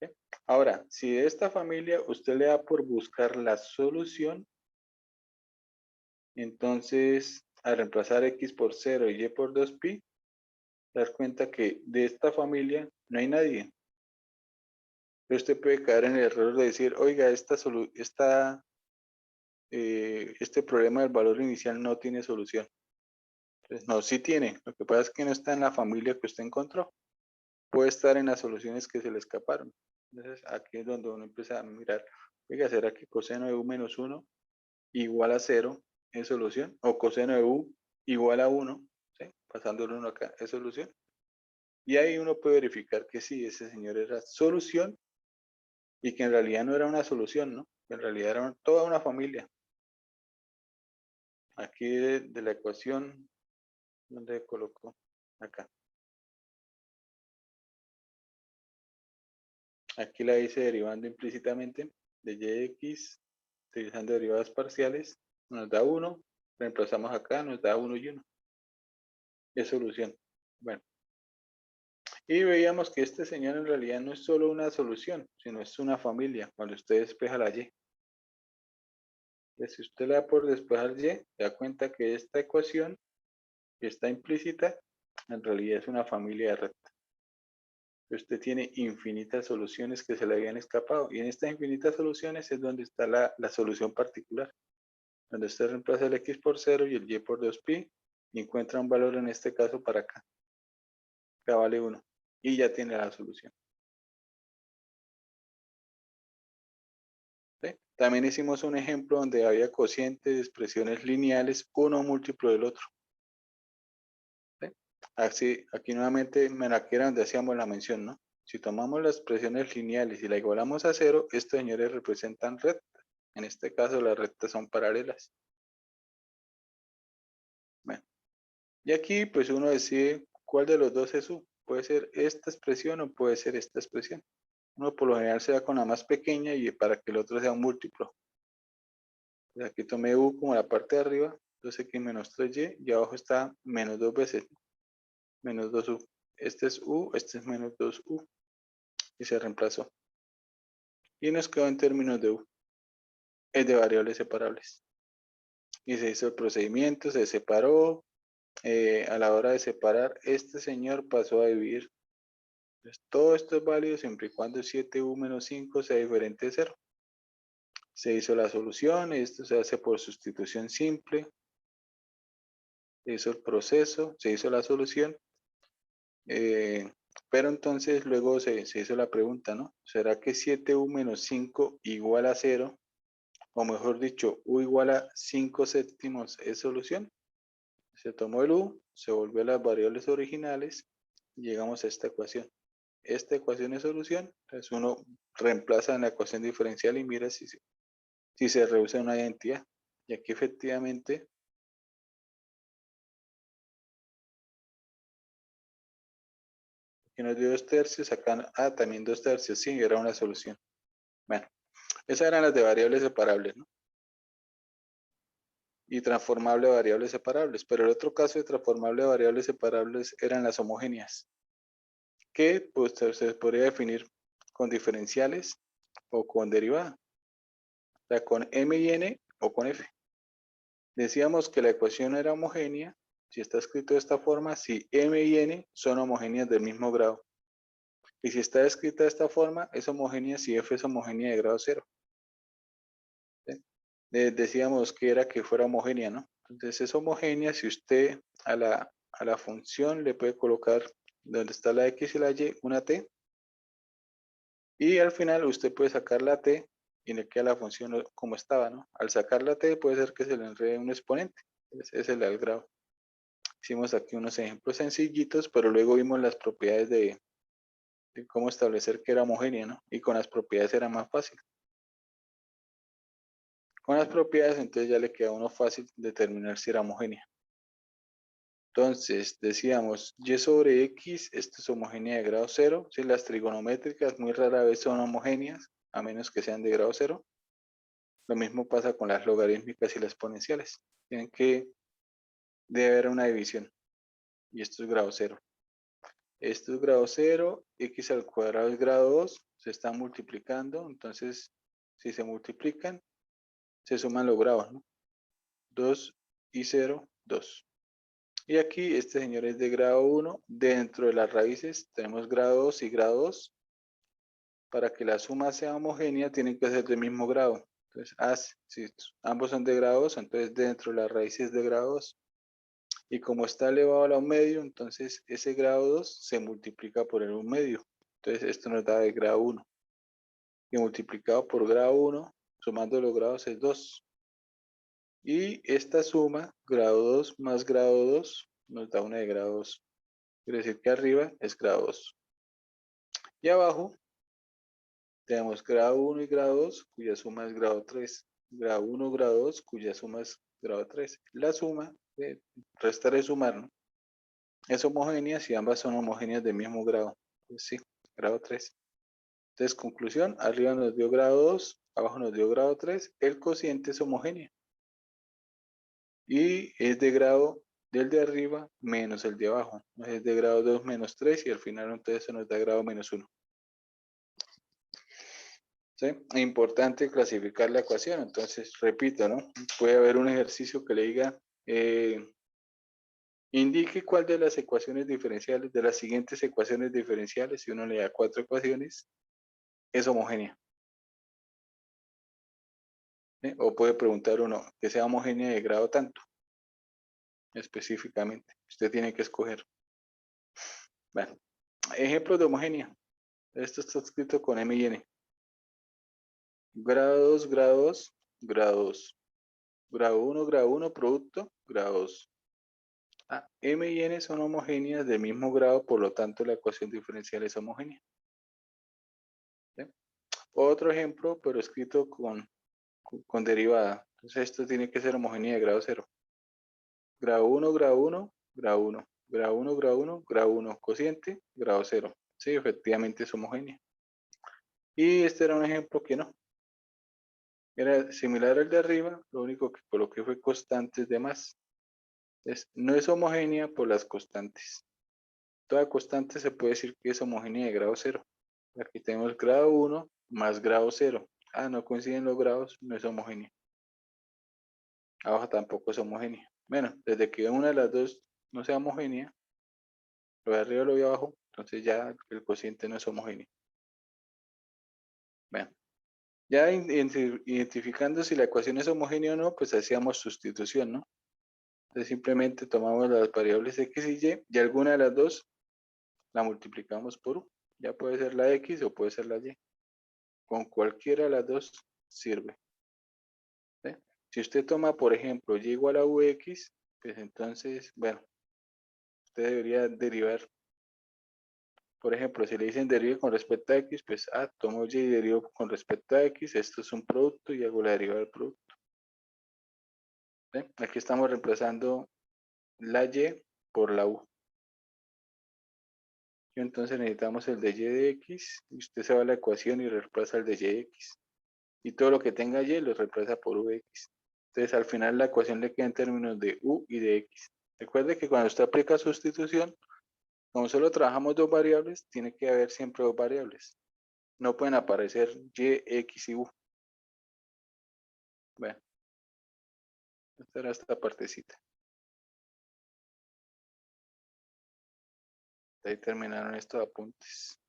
¿Sí? Ahora, si de esta familia usted le da por buscar la solución, entonces al reemplazar x por 0 y y por 2pi, te das cuenta que de esta familia no hay nadie. Pero usted puede caer en el error de decir, oiga, este problema del valor inicial no tiene solución. Entonces, no, sí tiene. Lo que pasa es que no está en la familia que usted encontró. Puede estar en las soluciones que se le escaparon. Entonces, aquí es donde uno empieza a mirar, oiga, ¿será que coseno de u menos 1 igual a 0 es solución? O coseno de u igual a 1, ¿sí? Pasando el 1 acá, es solución. Y ahí uno puede verificar que sí, ese señor era solución y que en realidad no era una solución, ¿no? Que en realidad era toda una familia. Aquí de la ecuación, ¿dónde colocó? Acá. Aquí la hice derivando implícitamente de yx, utilizando derivadas parciales, nos da 1, reemplazamos acá, nos da 1 y 1. Es solución. Bueno, y veíamos que este señor en realidad no es solo una solución, sino es una familia, cuando usted despeja la y. Entonces, si usted le da por despejar y, se da cuenta que esta ecuación que está implícita, en realidad es una familia de rectas. Usted tiene infinitas soluciones que se le habían escapado, y en estas infinitas soluciones es donde está la solución particular, donde usted reemplaza el x por 0 y el y por 2pi, y encuentra un valor en este caso para acá, que vale 1, y ya tiene la solución. ¿Sí? También hicimos un ejemplo donde había cocientes de expresiones lineales, uno múltiplo del otro. ¿Sí? Así, aquí nuevamente me la queda donde hacíamos la mención, ¿no? Si tomamos las expresiones lineales y la igualamos a 0, estos señores representan rectas. En este caso las rectas son paralelas. Bueno, y aquí pues uno decide cuál de los dos es u. Puede ser esta expresión o puede ser esta expresión. Uno por lo general se va con la más pequeña y para que el otro sea un múltiplo. Aquí tomé u como la parte de arriba, 2x menos 3y, y abajo está menos 2 veces, menos 2u. Este es u, este es menos 2u, y se reemplazó. Y nos quedó en términos de u, es de variables separables. Y se hizo el procedimiento, se separó. A la hora de separar, este señor pasó a dividir. Entonces, todo esto es válido siempre y cuando 7u menos 5 sea diferente de 0. Se hizo la solución, esto se hace por sustitución simple. Se hizo el proceso, se hizo la solución. Pero entonces luego se hizo la pregunta, ¿no? ¿Será que 7u menos 5 igual a 0? O mejor dicho, u igual a 5 séptimos es solución. Se tomó el u, se volvió a las variables originales y llegamos a esta ecuación. Esta ecuación es solución, entonces uno reemplaza en la ecuación diferencial y mira si se reduce una identidad. Y aquí efectivamente aquí nos dio 2 tercios, acá también 2 tercios, sí, era una solución. Bueno, esas eran las de variables separables, ¿no? Y transformable de variables separables, pero el otro caso de transformable de variables separables eran las homogéneas, que pues se podría definir con diferenciales o con derivada, o sea, con m y n o con f. Decíamos que la ecuación era homogénea si está escrito de esta forma, si m y n son homogéneas del mismo grado. Y si está escrita de esta forma, es homogénea si f es homogénea de grado 0. ¿Sí? Decíamos que era que fuera homogénea, ¿no? Entonces es homogénea si usted a la función le puede colocar donde está la x y la y una t, y al final usted puede sacar la t y le queda la función como estaba, ¿no? Al sacar la t puede ser que se le enrede un exponente. Ese es el grado. Hicimos aquí unos ejemplos sencillitos, pero luego vimos las propiedades de cómo establecer que era homogénea, ¿no? Y con las propiedades era más fácil. Con las propiedades entonces ya le queda a uno fácil determinar si era homogénea. Entonces decíamos y sobre x, esto es homogénea de grado 0. Si las trigonométricas muy rara vez son homogéneas, a menos que sean de grado 0. Lo mismo pasa con las logarítmicas y las exponenciales. Debe haber una división. Y esto es grado 0. Esto es grado 0, x al cuadrado es grado 2, se están multiplicando, entonces si se multiplican, se suman los grados, ¿no? 2 y 0, 2. Y aquí este señor es de grado 1, dentro de las raíces tenemos grado 2 y grado 2. Para que la suma sea homogénea tienen que ser del mismo grado. Entonces, si ambos son de grado 2, entonces dentro de las raíces de grado 2. Y como está elevado a la 1 medio, entonces ese grado 2 se multiplica por el 1 medio. Entonces esto nos da de grado 1. Y multiplicado por grado 1, sumando los grados es 2. Y esta suma, grado 2 más grado 2, nos da una de grado 2. Quiere decir que arriba es grado 2. Y abajo tenemos grado 1 y grado 2, cuya suma es grado 3. Grado 1, grado 2, cuya suma es grado 3. La suma, restar es sumar, ¿no? Es homogénea si ambas son homogéneas del mismo grado. Pues sí, grado 3. Entonces, conclusión, arriba nos dio grado 2, abajo nos dio grado 3, el cociente es homogéneo. Y es de grado del de arriba menos el de abajo. Es de grado 2 menos 3 y al final entonces se nos da grado menos 1. ¿Sí? Es importante clasificar la ecuación. Entonces, repito, ¿no? Puede haber un ejercicio que le diga, indique cuál de las ecuaciones diferenciales, de las siguientes ecuaciones diferenciales, si uno le da 4 ecuaciones, es homogénea. ¿Sí? O puede preguntar uno que sea homogénea de grado tanto, específicamente. Usted tiene que escoger. Bueno, ejemplos de homogénea. Esto está escrito con M y N. Grado 2, grado 2, grado 2. Grado 1, producto, grado 2. M y N son homogéneas del mismo grado, por lo tanto la ecuación diferencial es homogénea. ¿Sí? Otro ejemplo, pero escrito con derivada. Entonces esto tiene que ser homogénea de grado 0. Grado 1, grado 1, grado 1. Grado 1, grado 1, grado 1. Cociente, grado 0. Sí, efectivamente es homogénea. Y este era un ejemplo que no. Era similar al de arriba, lo único que coloqué fue constantes de más. Entonces, no es homogénea por las constantes. Toda constante se puede decir que es homogénea de grado 0. Aquí tenemos grado 1 más grado 0. Ah, no coinciden los grados, no es homogénea. Abajo tampoco es homogénea. Bueno, desde que una de las dos no sea homogénea, lo de arriba y lo de abajo, entonces ya el cociente no es homogéneo. Bueno, ya identificando si la ecuación es homogénea o no, pues hacíamos sustitución, ¿no? Entonces simplemente tomamos las variables x y y alguna de las dos la multiplicamos por u. Ya puede ser la x o puede ser la y. Con cualquiera de las dos sirve. ¿Sí? Si usted toma, por ejemplo, y igual a ux, pues entonces, bueno, usted debería derivar. Por ejemplo, si le dicen derive con respecto a x, pues, tomo y derivo con respecto a x, esto es un producto y hago la derivada del producto. ¿Sí? Aquí estamos reemplazando la y por la u. Y entonces necesitamos el de y de x, y usted se va a la ecuación y reemplaza el de y de x. Y todo lo que tenga y lo reemplaza por ux. Entonces al final la ecuación le queda en términos de u y de x. Recuerde que cuando usted aplica sustitución, como solo trabajamos dos variables, tiene que haber siempre dos variables. No pueden aparecer y, x y u. Bueno, esta era esta partecita. Ahí terminaron estos apuntes.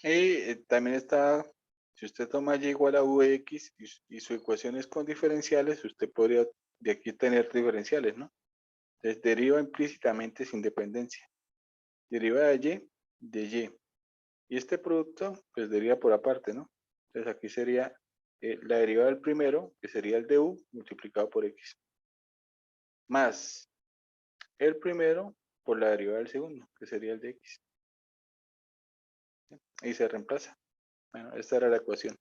Y también está, si usted toma y igual a ux y su ecuación es con diferenciales, usted podría de aquí tener diferenciales, ¿no? Entonces deriva implícitamente sin dependencia. Deriva de y. Y este producto, pues deriva por aparte, ¿no? Entonces aquí sería la derivada del primero, que sería el de u, multiplicado por x. Más el primero por la derivada del segundo, que sería el de x. ¿Sí? Y se reemplaza. Bueno, esta era la ecuación.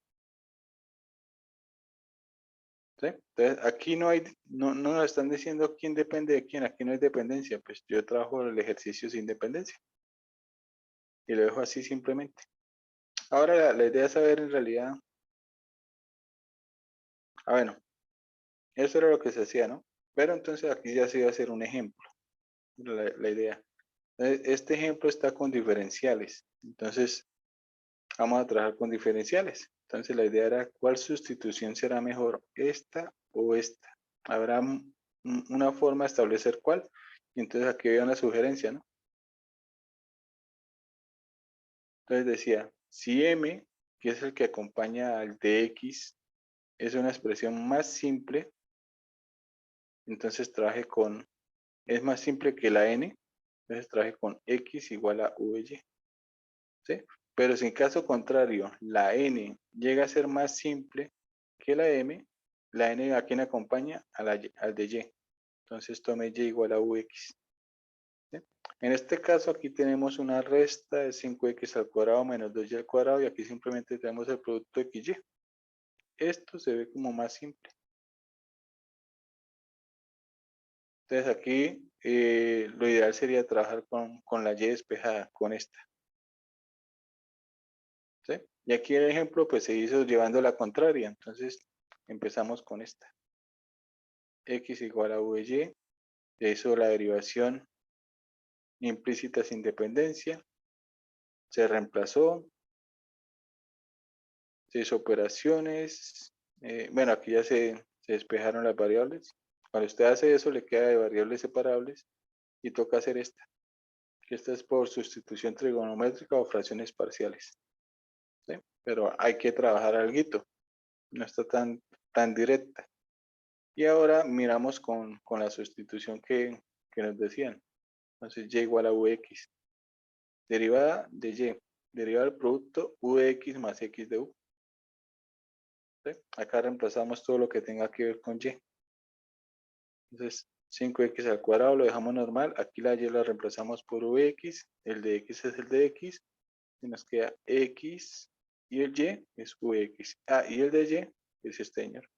¿Sí? Entonces, aquí no hay, no nos están diciendo quién depende de quién, aquí no hay dependencia, pues yo trabajo el ejercicio sin dependencia. Y lo dejo así simplemente. Ahora la idea es saber en realidad, bueno, eso era lo que se hacía, ¿no? Pero entonces aquí ya se iba a hacer un ejemplo, la idea. Este ejemplo está con diferenciales, entonces vamos a trabajar con diferenciales. Entonces la idea era, ¿cuál sustitución será mejor, esta o esta? Habrá una forma de establecer cuál, y entonces aquí había una sugerencia, ¿no? Entonces decía, si m, que es el que acompaña al dx, es una expresión más simple, entonces traje con, es más simple que la n, entonces traje con x igual a vy, ¿sí? Pero si en caso contrario, la n llega a ser más simple que la n a quien acompaña al de y. Entonces tome y igual a ux. ¿Sí? En este caso aquí tenemos una resta de 5x al cuadrado menos 2y al cuadrado y aquí simplemente tenemos el producto de xy. Esto se ve como más simple. Entonces aquí lo ideal sería trabajar con la y despejada, con esta. ¿Sí? Y aquí el ejemplo pues se hizo llevando la contraria. Entonces empezamos con esta. X igual a vy. Se hizo la derivación implícita sin dependencia. Se reemplazó. Se hizo operaciones. Bueno, aquí ya se despejaron las variables. Cuando usted hace eso, le queda de variables separables y toca hacer esta. Que esta es por sustitución trigonométrica o fracciones parciales. ¿Sí? Pero hay que trabajar algo. No está tan directa. Y ahora miramos con la sustitución que nos decían. Entonces, y igual a ux. Derivada de y. Derivada del producto u de x más x de u. ¿Sí? Acá reemplazamos todo lo que tenga que ver con y. Entonces, 5x al cuadrado lo dejamos normal. Aquí la y la reemplazamos por ux. El de x es el de x. Y nos queda x. Y el y es ux. Ah, y el de y es este señor.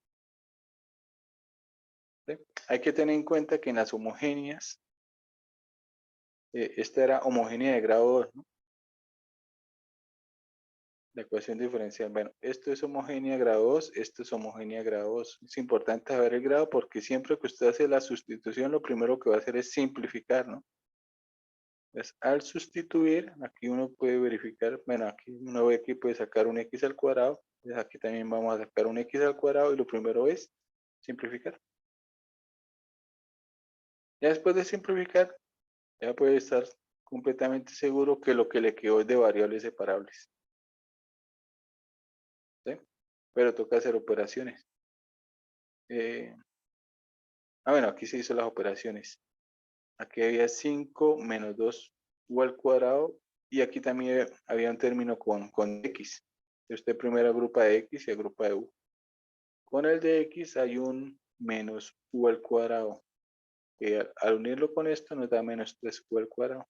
¿Sí? Hay que tener en cuenta que en las homogéneas, esta era homogénea de grado 2, ¿no? La ecuación diferencial. Bueno, esto es homogénea grado 2, esto es homogénea grado 2. Es importante saber el grado porque siempre que usted hace la sustitución, lo primero que va a hacer es simplificar, ¿no? Entonces, al sustituir, aquí uno puede verificar, bueno, aquí uno ve que puede sacar un x al cuadrado. Entonces, aquí también vamos a sacar un x al cuadrado y lo primero es simplificar. Ya después de simplificar, ya puede estar completamente seguro que lo que le quedó es de variables separables. ¿Sí? Pero toca hacer operaciones. Bueno, aquí se hizo las operaciones. Aquí había 5 menos 2 u al cuadrado y aquí también había un término con x. Usted primero agrupa de x y agrupa de u. Con el de x hay un menos u al cuadrado. Que al unirlo con esto nos da menos 3u al cuadrado.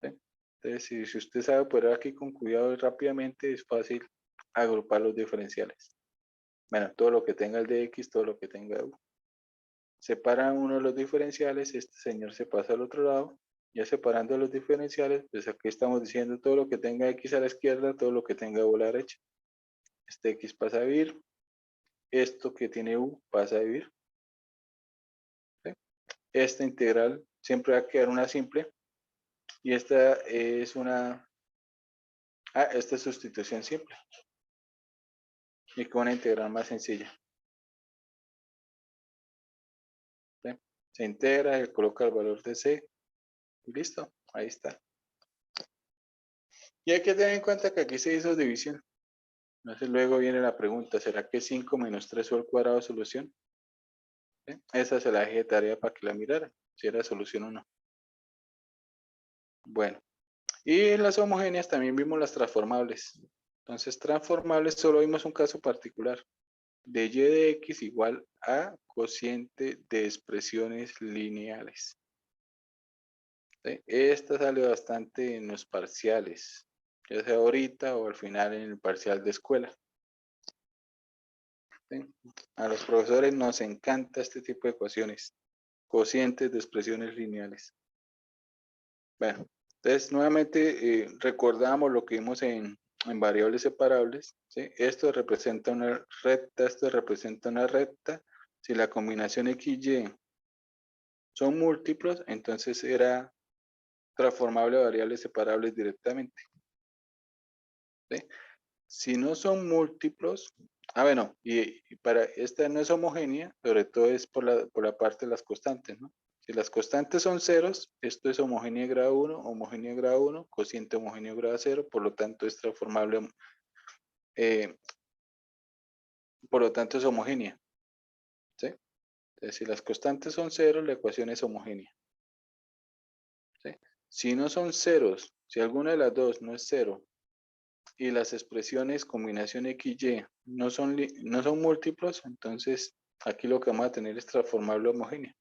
¿Sí? Entonces, si usted sabe operar aquí con cuidado y rápidamente, es fácil agrupar los diferenciales. Bueno, todo lo que tenga el de x, todo lo que tenga u. Separa uno de los diferenciales, este señor se pasa al otro lado. Ya separando los diferenciales, pues aquí estamos diciendo todo lo que tenga x a la izquierda, todo lo que tenga u a la derecha. Este x pasa a vivir, esto que tiene u pasa a vivir. ¿Sí? Esta integral siempre va a quedar una simple y esta es esta es sustitución simple y con una integral más sencilla. ¿Sí? Se integra, se coloca el valor de c y listo, ahí está. Y hay que tener en cuenta que aquí se hizo división. Entonces luego viene la pregunta, ¿será que 5 menos 3 al cuadrado es solución? ¿Sí? Esa se la dejé de tarea para que la miraran, si era solución o no. Bueno, y en las homogéneas también vimos las transformables. Entonces, transformables solo vimos un caso particular. De y de x igual a cociente de expresiones lineales. ¿Sí? Esta sale bastante en los parciales, ya sea ahorita o al final en el parcial de escuela. ¿Sí? A los profesores nos encanta este tipo de ecuaciones, cocientes de expresiones lineales. Bueno, entonces nuevamente recordamos lo que vimos en variables separables. ¿Sí? Esto representa una recta, esto representa una recta. Si la combinación x y son múltiplos, entonces era transformable a variables separables directamente. ¿Sí? Si no son múltiplos, bueno, y para esta no es homogénea, sobre todo es por la parte de las constantes, ¿no? Si las constantes son ceros, esto es homogénea grado 1, cociente homogéneo grado 0, por lo tanto es transformable, por lo tanto es homogénea. ¿Sí? Entonces, si las constantes son ceros, la ecuación es homogénea. ¿Sí? Si no son ceros, si alguna de las dos no es cero, y las expresiones combinación XY no son múltiplos, entonces aquí lo que vamos a tener es transformable homogénea.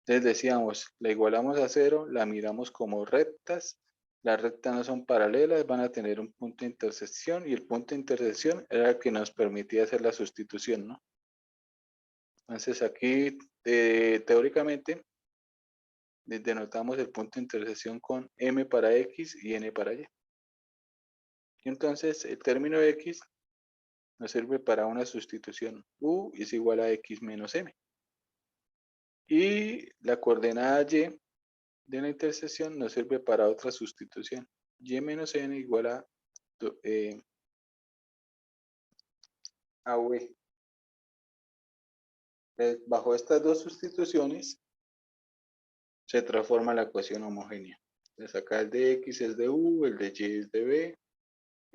Entonces decíamos, la igualamos a 0, la miramos como rectas, las rectas no son paralelas, van a tener un punto de intersección y el punto de intersección era el que nos permitía hacer la sustitución, ¿no? Entonces aquí teóricamente denotamos el punto de intersección con m para x y n para y. Y entonces el término x nos sirve para una sustitución. U es igual a x menos m. Y la coordenada y de la intersección nos sirve para otra sustitución. Y menos n igual a v. Bajo estas dos sustituciones se transforma la ecuación homogénea. Entonces acá el de x es de u, el de y es de v.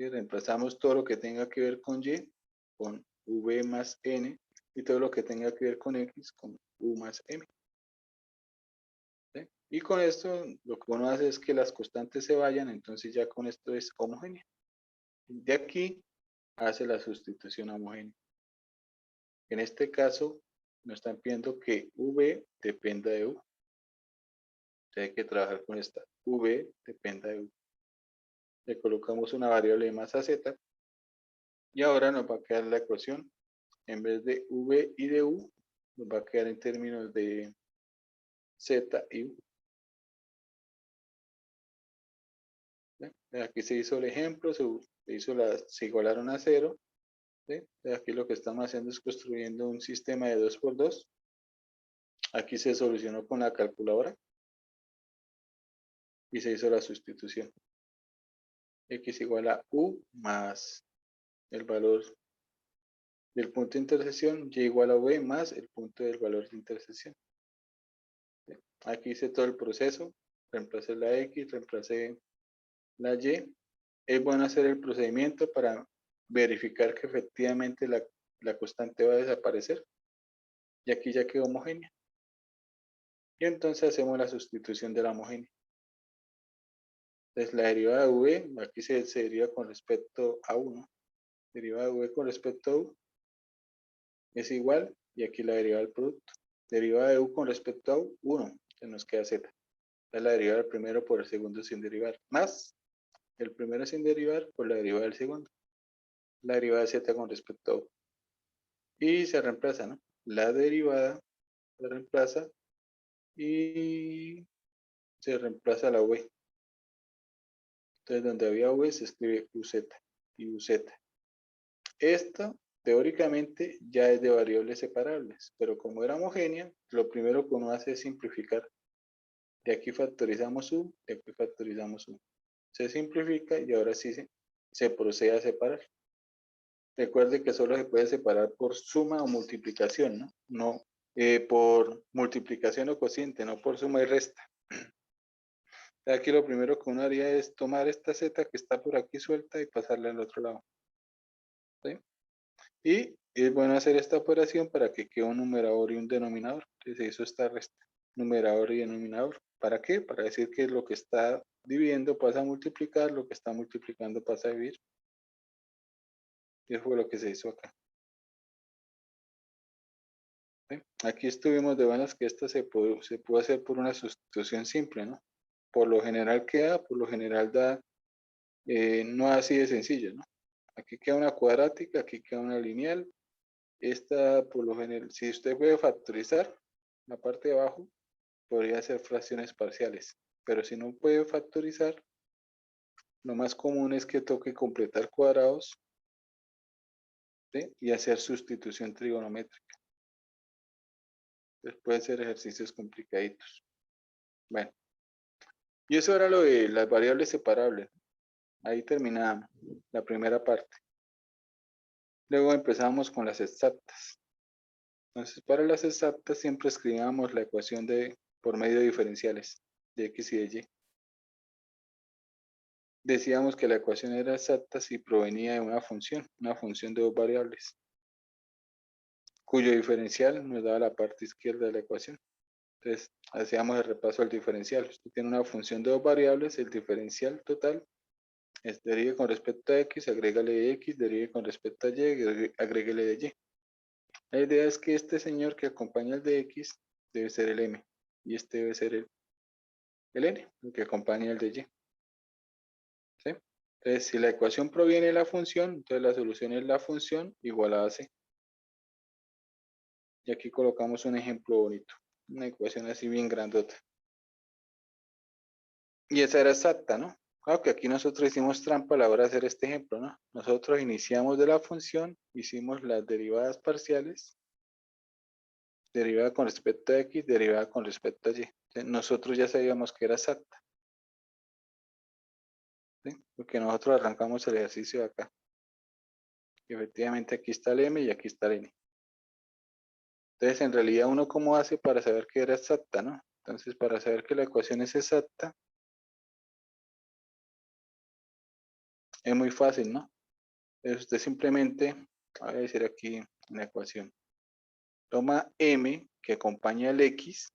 Y reemplazamos todo lo que tenga que ver con y, con v más n, y todo lo que tenga que ver con X con U más M. ¿Sí? Y con esto lo que uno hace es que las constantes se vayan, entonces ya con esto es homogénea. De aquí hace la sustitución homogénea. En este caso nos están pidiendo que V dependa de U. O sea, hay que trabajar con esta. V dependa de U. Le colocamos una variable de masa Z y ahora nos va a quedar la ecuación. En vez de V y de U, nos va a quedar en términos de Z y U. ¿Sí? Aquí se hizo el ejemplo, se igualaron a 0. ¿Sí? Aquí lo que estamos haciendo es construyendo un sistema de 2×2. Aquí se solucionó con la calculadora y se hizo la sustitución. X igual a U más el valor del punto de intersección, Y igual a V más el punto del valor de intersección. ¿Sí? Aquí hice todo el proceso, reemplacé la X, reemplacé la Y. Es bueno hacer el procedimiento para verificar que efectivamente la constante va a desaparecer. Y aquí ya quedó homogénea. Y entonces hacemos la sustitución de la homogénea. Entonces la derivada de V, aquí se deriva con respecto a 1. Derivada de V con respecto a U es igual, y aquí la derivada del producto. Derivada de U con respecto a U, 1. Entonces nos queda Z. Es la derivada del primero por el segundo sin derivar. Más el primero sin derivar por la derivada del segundo. La derivada de Z con respecto a U. Y se reemplaza, ¿no? La derivada se reemplaza y se reemplaza la V. Entonces donde había V se escribe UZ y UZ. Esto teóricamente ya es de variables separables, pero como era homogénea, lo primero que uno hace es simplificar. De aquí factorizamos U, de aquí factorizamos U. Se simplifica y ahora sí se procede a separar. Recuerde que solo se puede separar por suma o multiplicación, ¿no? No por multiplicación o cociente, no por suma y resta. Aquí lo primero que uno haría es tomar esta Z que está por aquí suelta y pasarla al otro lado. ¿Sí? Y es bueno hacer esta operación para que quede un numerador y un denominador. Entonces eso está resta. Numerador y denominador. ¿Para qué? Para decir que lo que está dividiendo pasa a multiplicar, lo que está multiplicando pasa a dividir. Y eso fue lo que se hizo acá. ¿Sí? Aquí estuvimos de buenas que esta se pudo hacer por una sustitución simple, ¿no? Por lo general queda, por lo general da, no así de sencillo, ¿no? Aquí queda una cuadrática, aquí queda una lineal. Esta, por lo general, si usted puede factorizar, la parte de abajo, podría ser fracciones parciales. Pero si no puede factorizar, lo más común es que toque completar cuadrados, ¿sí? Y hacer sustitución trigonométrica. Entonces pueden ser ejercicios complicaditos. Bueno, y eso era lo de las variables separables. Ahí terminamos la primera parte. Luego empezamos con las exactas. Entonces, para las exactas siempre escribíamos la ecuación por medio de diferenciales de X y de Y. Decíamos que la ecuación era exacta si provenía de una función de dos variables, cuyo diferencial nos daba la parte izquierda de la ecuación. Entonces, hacíamos el repaso del diferencial. Usted tiene una función de dos variables, el diferencial total es derive con respecto a X, agrégale de X, derive con respecto a Y, agréguele de Y. La idea es que este señor que acompaña el de X debe ser el M, y este debe ser el N, el que acompaña el de Y. ¿Sí? Entonces, si la ecuación proviene de la función, entonces la solución es la función igual a C. Y aquí colocamos un ejemplo bonito, una ecuación así bien grandota. Y esa era exacta, ¿no? Claro que aquí nosotros hicimos trampa a la hora de hacer este ejemplo, ¿no? Nosotros iniciamos de la función, hicimos las derivadas parciales, derivada con respecto a X, derivada con respecto a Y. Entonces, nosotros ya sabíamos que era exacta, ¿sí? Porque nosotros arrancamos el ejercicio de acá. Y efectivamente aquí está el M y aquí está el N. Entonces, en realidad, ¿uno cómo hace para saber que era exacta, no? Entonces, para saber que la ecuación es exacta, es muy fácil, ¿no? Entonces, usted simplemente, voy a decir aquí una ecuación. Toma M, que acompaña el X,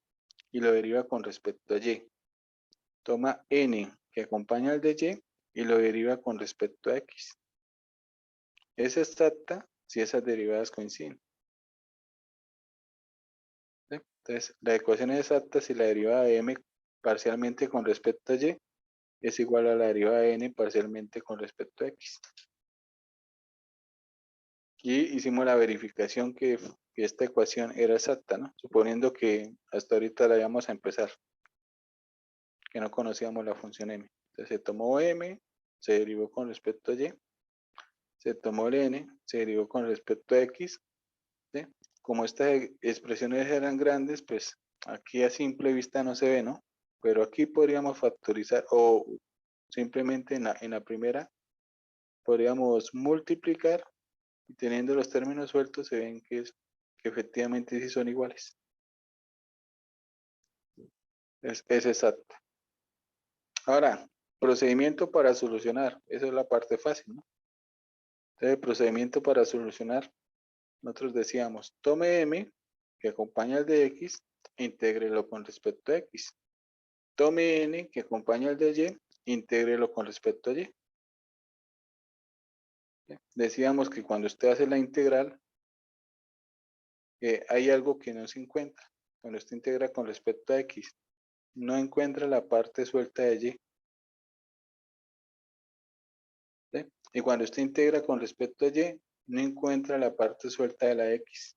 y lo deriva con respecto a Y. Toma N, que acompaña al de Y, y lo deriva con respecto a X. Es exacta si esas derivadas coinciden. ¿Sí? Entonces, la ecuación es exacta si la derivada de M parcialmente con respecto a Y es igual a la derivada de N parcialmente con respecto a X. Y hicimos la verificación que esta ecuación era exacta, ¿no? Suponiendo que hasta ahorita la íbamos a empezar, que no conocíamos la función M. Entonces se tomó M, se derivó con respecto a Y, se tomó el N, se derivó con respecto a X, ¿sí? Como estas expresiones eran grandes, pues aquí a simple vista no se ve, ¿no? Pero aquí podríamos factorizar o simplemente en la primera podríamos multiplicar y teniendo los términos sueltos se ven que efectivamente sí son iguales. Es exacto. Ahora, procedimiento para solucionar. Esa es la parte fácil, ¿no? Entonces, procedimiento para solucionar. Nosotros decíamos, tome M, que acompaña al de X, e intégrelo con respecto a X. Tome N, que acompaña al de Y, intégrelo con respecto a Y. ¿Sí? Decíamos que cuando usted hace la integral, hay algo que no se encuentra. Cuando usted integra con respecto a X, no encuentra la parte suelta de Y. ¿Sí? Y cuando usted integra con respecto a Y, no encuentra la parte suelta de la X.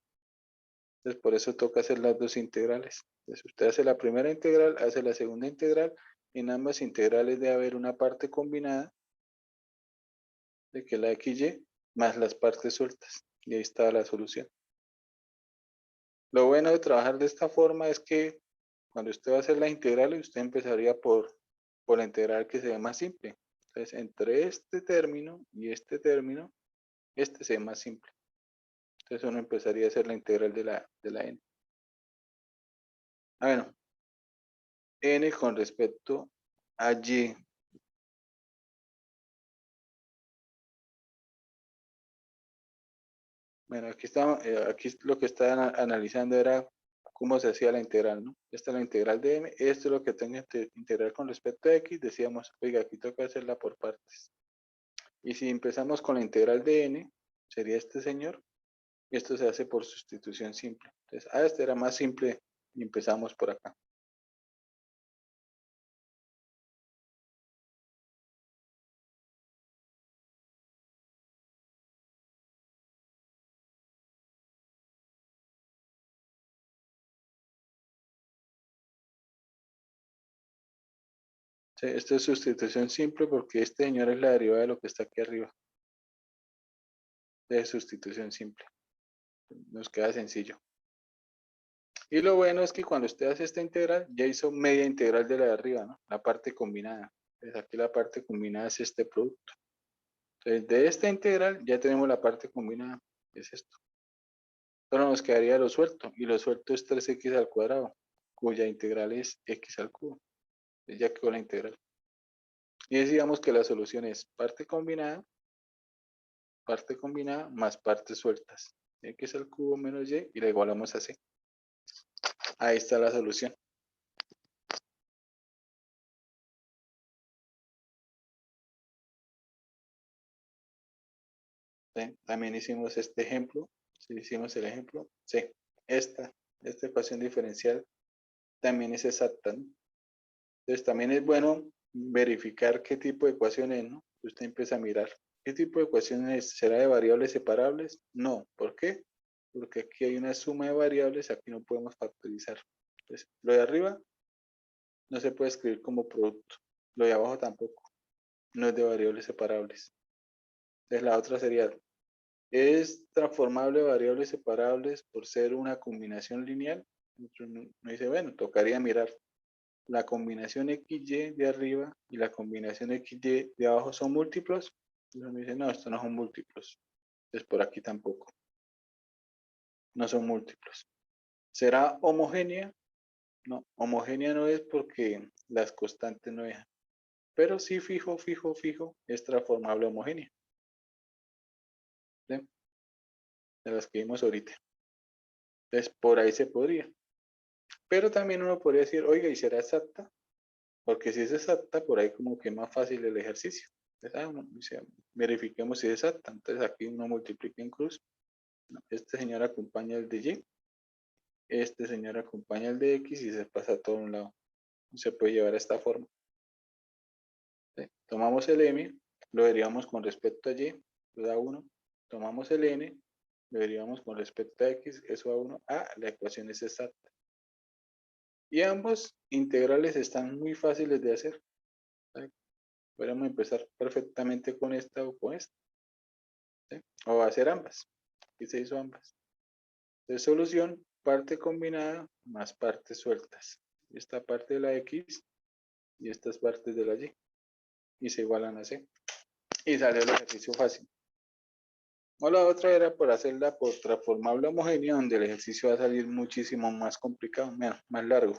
Entonces, por eso toca hacer las dos integrales. Entonces, usted hace la primera integral, hace la segunda integral. En ambas integrales debe haber una parte combinada, de que es la XY, más las partes sueltas. Y ahí está la solución. Lo bueno de trabajar de esta forma es que cuando usted va a hacer la integral, usted empezaría por la integral que se ve más simple. Entonces, entre este término y este término, este se ve más simple. Entonces uno empezaría a hacer la integral de la n. Bueno, n con respecto a y. Bueno, aquí lo que estaba analizando era cómo se hacía la integral, ¿no? Esta es la integral de m, esto es lo que tengo que integrar con respecto a x, decíamos, oiga, aquí toca hacerla por partes. Y si empezamos con la integral de n, sería este señor, y esto se hace por sustitución simple. Entonces, este era más simple y empezamos por acá. Sí, esto es sustitución simple porque este señor es la derivada de lo que está aquí arriba. De sustitución simple. Nos queda sencillo. Y lo bueno es que cuando usted hace esta integral, ya hizo media integral de la de arriba, ¿no? La parte combinada. Entonces aquí la parte combinada es este producto. Entonces de esta integral ya tenemos la parte combinada, que es esto. Solo nos quedaría lo suelto, y lo suelto es 3x al cuadrado, cuya integral es x al cubo. Entonces ya quedó la integral. Y decíamos que la solución es parte combinada más partes sueltas. X al cubo menos y la igualamos a c. Ahí está la solución. ¿Sí? También hicimos este ejemplo. Sí, hicimos el ejemplo. Sí, esta ecuación diferencial también es exacta, ¿no? Entonces también es bueno verificar qué tipo de ecuación es, ¿no? Usted empieza a mirar. ¿Qué tipo de ecuación es? ¿Será de variables separables? No. ¿Por qué? Porque aquí hay una suma de variables, aquí no podemos factorizar. Entonces, lo de arriba no se puede escribir como producto. Lo de abajo tampoco. No es de variables separables. Entonces la otra sería, ¿es transformable de variables separables por ser una combinación lineal? Uno dice, bueno, tocaría mirar. La combinación XY de arriba y la combinación XY de abajo son múltiplos. Y uno dice, no, estos no son múltiplos. Entonces por aquí tampoco. No son múltiplos. ¿Será homogénea? No, homogénea no es porque las constantes no dejan. Pero sí fijo, es transformable homogénea. ¿Sí? De las que vimos ahorita. Entonces, por ahí se podría. Pero también uno podría decir, oiga, ¿y será exacta? Porque si es exacta, por ahí como que es más fácil el ejercicio. Entonces, uno dice, verifiquemos si es exacta. Entonces, aquí uno multiplica en cruz. Este señor acompaña el de Y. Este señor acompaña el de X y se pasa a todo un lado. Se puede llevar a esta forma. ¿Sí? Tomamos el M, lo derivamos con respecto a Y, lo da 1. Tomamos el N, lo derivamos con respecto a X, eso da 1. La ecuación es exacta. Y ambos integrales están muy fáciles de hacer. ¿Sí? Podríamos empezar perfectamente con esta o con esta. ¿Sí? O hacer ambas. Aquí se hizo ambas. De solución, parte combinada más partes sueltas. Esta parte de la X y estas partes de la Y. Y se igualan a C. Y sale el ejercicio fácil. O la otra era por hacerla por transformable homogénea, donde el ejercicio va a salir muchísimo más complicado, más largo.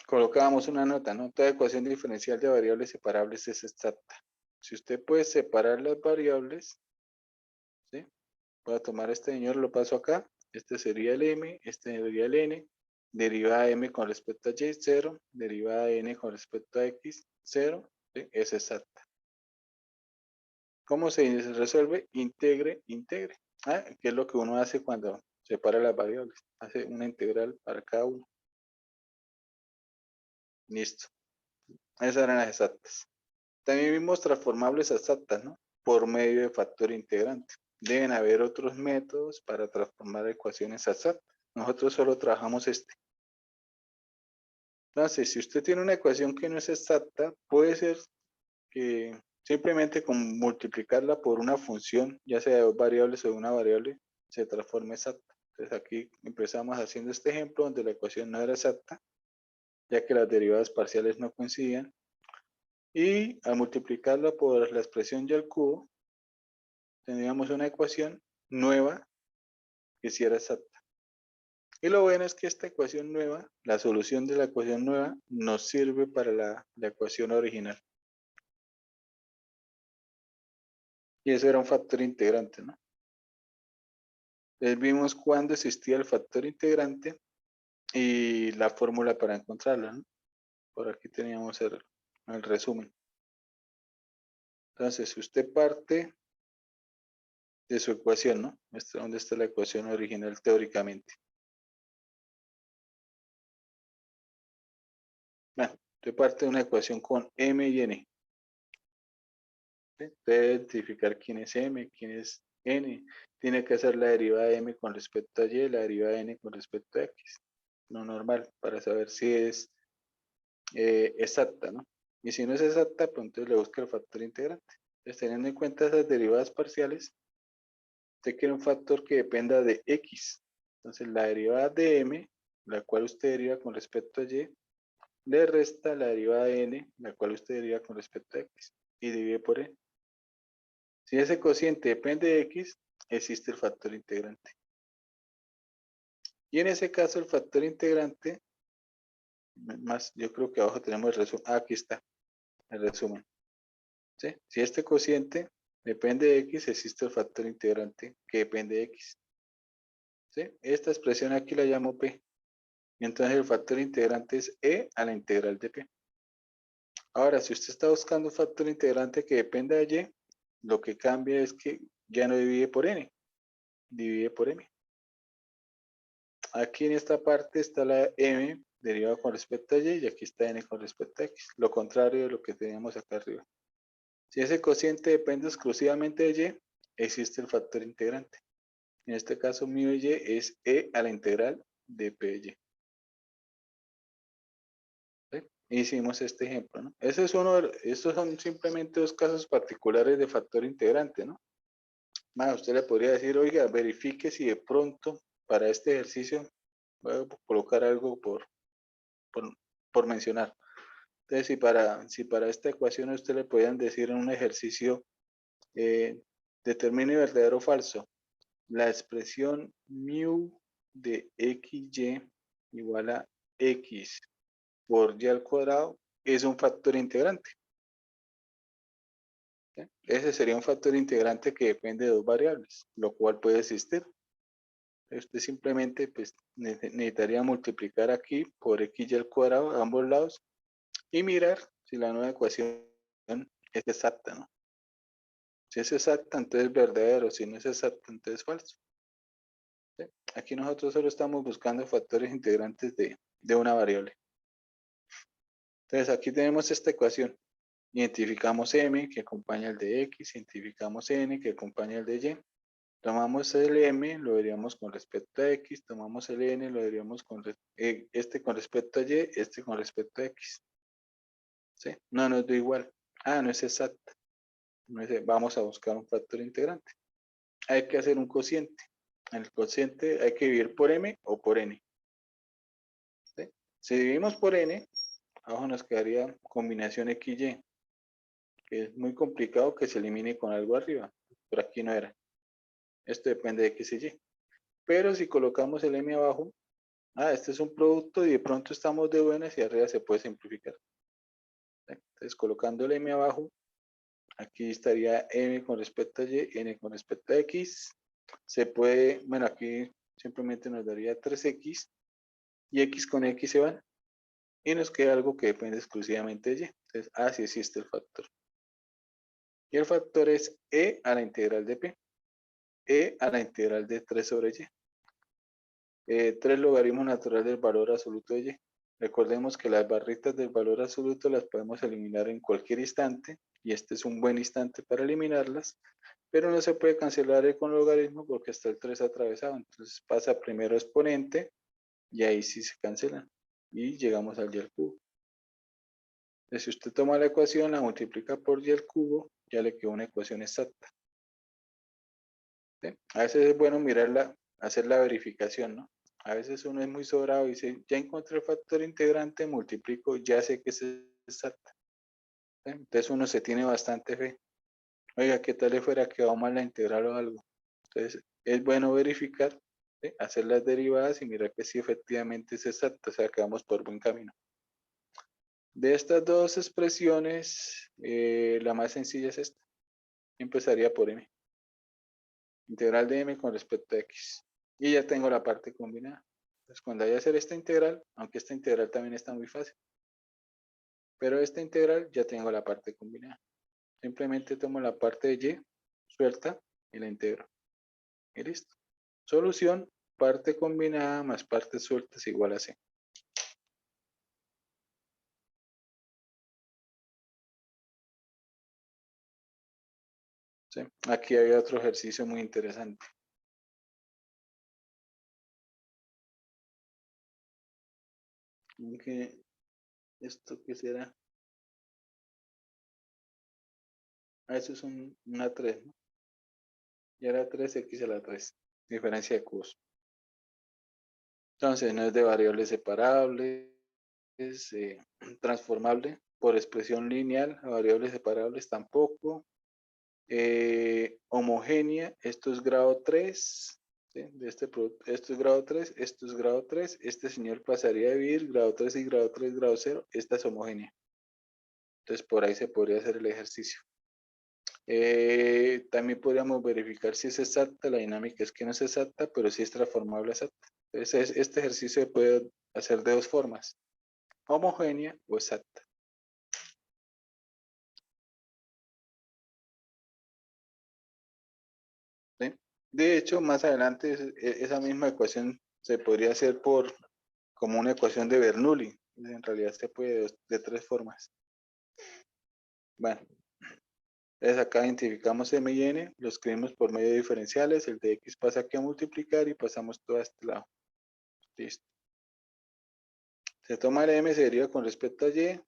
Colocábamos una nota, ¿no? Toda ecuación diferencial de variables separables es exacta. Si usted puede separar las variables, ¿sí? Voy a tomar este señor, lo paso acá. Este sería el M, este sería el N. Derivada M con respecto a Y, 0. Derivada N con respecto a X, 0. ¿Sí? Es exacta. ¿Cómo se resuelve? Integre, integre. ¿Qué es lo que uno hace cuando separa las variables? Hace una integral para cada uno. Listo. Esas eran las exactas. También vimos transformables exactas, ¿no? Por medio de factor integrante. Deben haber otros métodos para transformar ecuaciones exactas. Nosotros solo trabajamos este. Entonces, si usted tiene una ecuación que no es exacta, puede ser que simplemente con multiplicarla por una función, ya sea de dos variables o de una variable, se transforme exacta. Entonces aquí empezamos haciendo este ejemplo donde la ecuación no era exacta, ya que las derivadas parciales no coincidían. Y al multiplicarla por la expresión y al cubo, tendríamos una ecuación nueva que sí era exacta. Y lo bueno es que esta ecuación nueva, la solución de la ecuación nueva, nos sirve para la ecuación original. Y eso era un factor integrante, ¿no? Entonces vimos cuándo existía el factor integrante y la fórmula para encontrarlo, ¿no? Por aquí teníamos el resumen. Entonces, si usted parte de su ecuación, ¿no? ¿Dónde está la ecuación original teóricamente? Bueno, usted parte de una ecuación con M y N. ¿Sí? Debe identificar quién es M, quién es N. Tiene que hacer la derivada de M con respecto a Y, la derivada de N con respecto a X. Lo normal, para saber si es exacta, ¿no? Y si no es exacta, pues entonces le busca el factor integrante. Entonces, teniendo en cuenta esas derivadas parciales, usted quiere un factor que dependa de X. Entonces, la derivada de M, la cual usted deriva con respecto a Y, le resta la derivada de N, la cual usted deriva con respecto a X, y divide por N. Si ese cociente depende de X, existe el factor integrante. Y en ese caso, el factor integrante, más, yo creo que abajo tenemos el resumen. Aquí está, el resumen. ¿Sí? Si este cociente depende de X, existe el factor integrante que depende de X. ¿Sí? Esta expresión aquí la llamo P. Y entonces el factor integrante es E a la integral de P. Ahora, si usted está buscando un factor integrante que dependa de Y, lo que cambia es que ya no divide por N, divide por M. Aquí en esta parte está la M derivada con respecto a Y y aquí está N con respecto a X. Lo contrario de lo que teníamos acá arriba. Si ese cociente depende exclusivamente de Y, existe el factor integrante. En este caso, mío y es E a la integral de P y. ¿Sí? Hicimos este ejemplo, ¿no? Ese es estos son simplemente dos casos particulares de factor integrante, ¿no? Más, usted le podría decir, oiga, verifique si de pronto para este ejercicio voy a colocar algo por, por mencionar. Entonces, si para esta ecuación usted le podían decir en un ejercicio, determine verdadero o falso, la expresión mu de xy igual a x por y al cuadrado es un factor integrante. ¿sí? Ese sería un factor integrante que depende de dos variables, lo cual puede existir. Usted simplemente pues, necesitaría multiplicar aquí por x y al cuadrado a ambos lados y mirar si la nueva ecuación es exacta, ¿no? Si es exacta, entonces es verdadero. Si no es exacta, entonces es falso. ¿Sí? Aquí nosotros solo estamos buscando factores integrantes de una variable. Entonces aquí tenemos esta ecuación. Identificamos m que acompaña el de x, identificamos n que acompaña el de y. Tomamos el m, lo veríamos con respecto a x, tomamos el n, lo veríamos con este con respecto a y, este con respecto a x. ¿Sí? No nos da igual. Ah, no es exacta. No es, vamos a buscar un factor integrante. Hay que hacer un cociente. En el cociente hay que dividir por m o por n. ¿Sí? Si dividimos por n, abajo nos quedaría combinación x, y, que es muy complicado que se elimine con algo arriba. Por aquí no era. Esto depende de x y y. Pero si colocamos el m abajo, este es un producto y de pronto estamos de buenas y arriba se puede simplificar. Entonces, colocando el m abajo, aquí estaría m con respecto a y, n con respecto a x. Se puede, bueno, aquí simplemente nos daría 3x y x con x se van. Y nos queda algo que depende exclusivamente de y. Entonces, sí existe el factor. Y el factor es e a la integral de p. E a la integral de 3 sobre y. 3 logaritmos naturales del valor absoluto de y. Recordemos que las barritas del valor absoluto las podemos eliminar en cualquier instante y este es un buen instante para eliminarlas, pero no se puede cancelar con logaritmo porque está el 3 atravesado. Entonces pasa primero exponente y ahí sí se cancelan y llegamos al y al cubo. Entonces, si usted toma la ecuación, la multiplica por y al cubo, ya le queda una ecuación exacta. ¿Sí? A veces es bueno mirarla, hacer la verificación, ¿no? A veces uno es muy sobrado y dice, ya encontré el factor integrante, multiplico, ya sé que es exacta. ¿Sí? Entonces uno se tiene bastante fe. Oiga, ¿qué tal le fuera quedado mal la integral o algo? Entonces es bueno verificar, ¿sí? Hacer las derivadas y mirar que sí efectivamente es exacta, o sea, que vamos por buen camino. De estas dos expresiones, la más sencilla es esta. Empezaría por m. Integral de m con respecto a x. Y ya tengo la parte combinada. Entonces, cuando vaya a hacer esta integral, aunque esta integral también está muy fácil, pero esta integral ya tengo la parte combinada. Simplemente tomo la parte de y suelta y la integro. Y listo. Solución, parte combinada más parte suelta es igual a c. ¿Sí? Aquí hay otro ejercicio muy interesante. ¿Esto qué será? Eso es una 3, ¿no? Y ahora 3x a la 3. Diferencia de cubos. Entonces, no es de variables separables, es transformable por expresión lineal, a variables separables tampoco. Homogénea, esto es grado 3, ¿sí? De este producto, esto es grado 3, esto es grado 3, este señor pasaría a dividir grado 3 y grado 3, grado 0, esta es homogénea. Entonces, por ahí se podría hacer el ejercicio. También podríamos verificar si es exacta, la dinámica es que no es exacta, pero sí es transformable exacta. Entonces, este ejercicio se puede hacer de dos formas, homogénea o exacta. ¿Sí? De hecho, más adelante esa misma ecuación se podría hacer como una ecuación de Bernoulli. En realidad se puede de tres formas. Bueno, entonces acá identificamos m y n, lo escribimos por medio de diferenciales, el de x pasa aquí a multiplicar y pasamos todo a este lado. Listo. Se toma el m, se deriva con respecto a y,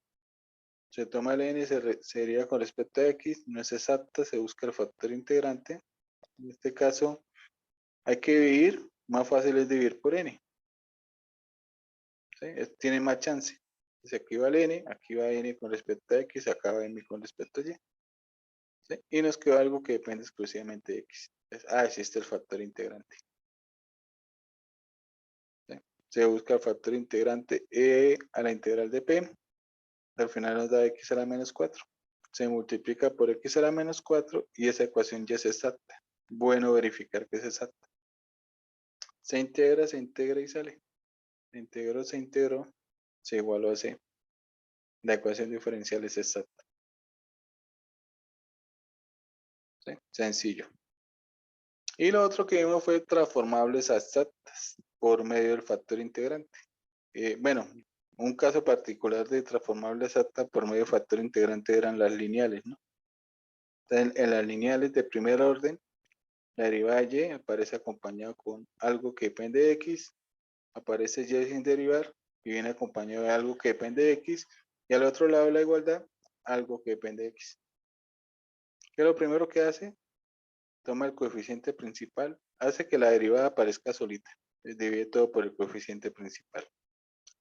se toma el n, se deriva con respecto a x, no es exacta, se busca el factor integrante. En este caso hay que dividir, más fácil es dividir por n. ¿Sí? Tiene más chance. Entonces aquí va el n, aquí va n con respecto a x, acá va n con respecto a y. ¿Sí? Y nos queda algo que depende exclusivamente de x. Entonces, existe el factor integrante. ¿Sí? Se busca el factor integrante e a la integral de p. Al final nos da x a la menos 4. se multiplica por x a la menos 4 y esa ecuación ya es exacta. Bueno verificar que es exacta. Se integra y sale. Se integró, se igualó a c. La ecuación diferencial es exacta. ¿Sí? Sencillo. Y lo otro que vimos fue transformables a exactas por medio del factor integrante. Bueno, un caso particular de transformable exacta por medio del factor integrante eran las lineales, ¿no? Entonces, en las lineales de primer orden, la derivada de y aparece acompañado con algo que depende de x, aparece y sin derivar y viene acompañado de algo que depende de x, y al otro lado de la igualdad, algo que depende de x. ¿Qué es lo primero que hace? Toma el coeficiente principal, hace que la derivada aparezca solita, divide todo por el coeficiente principal.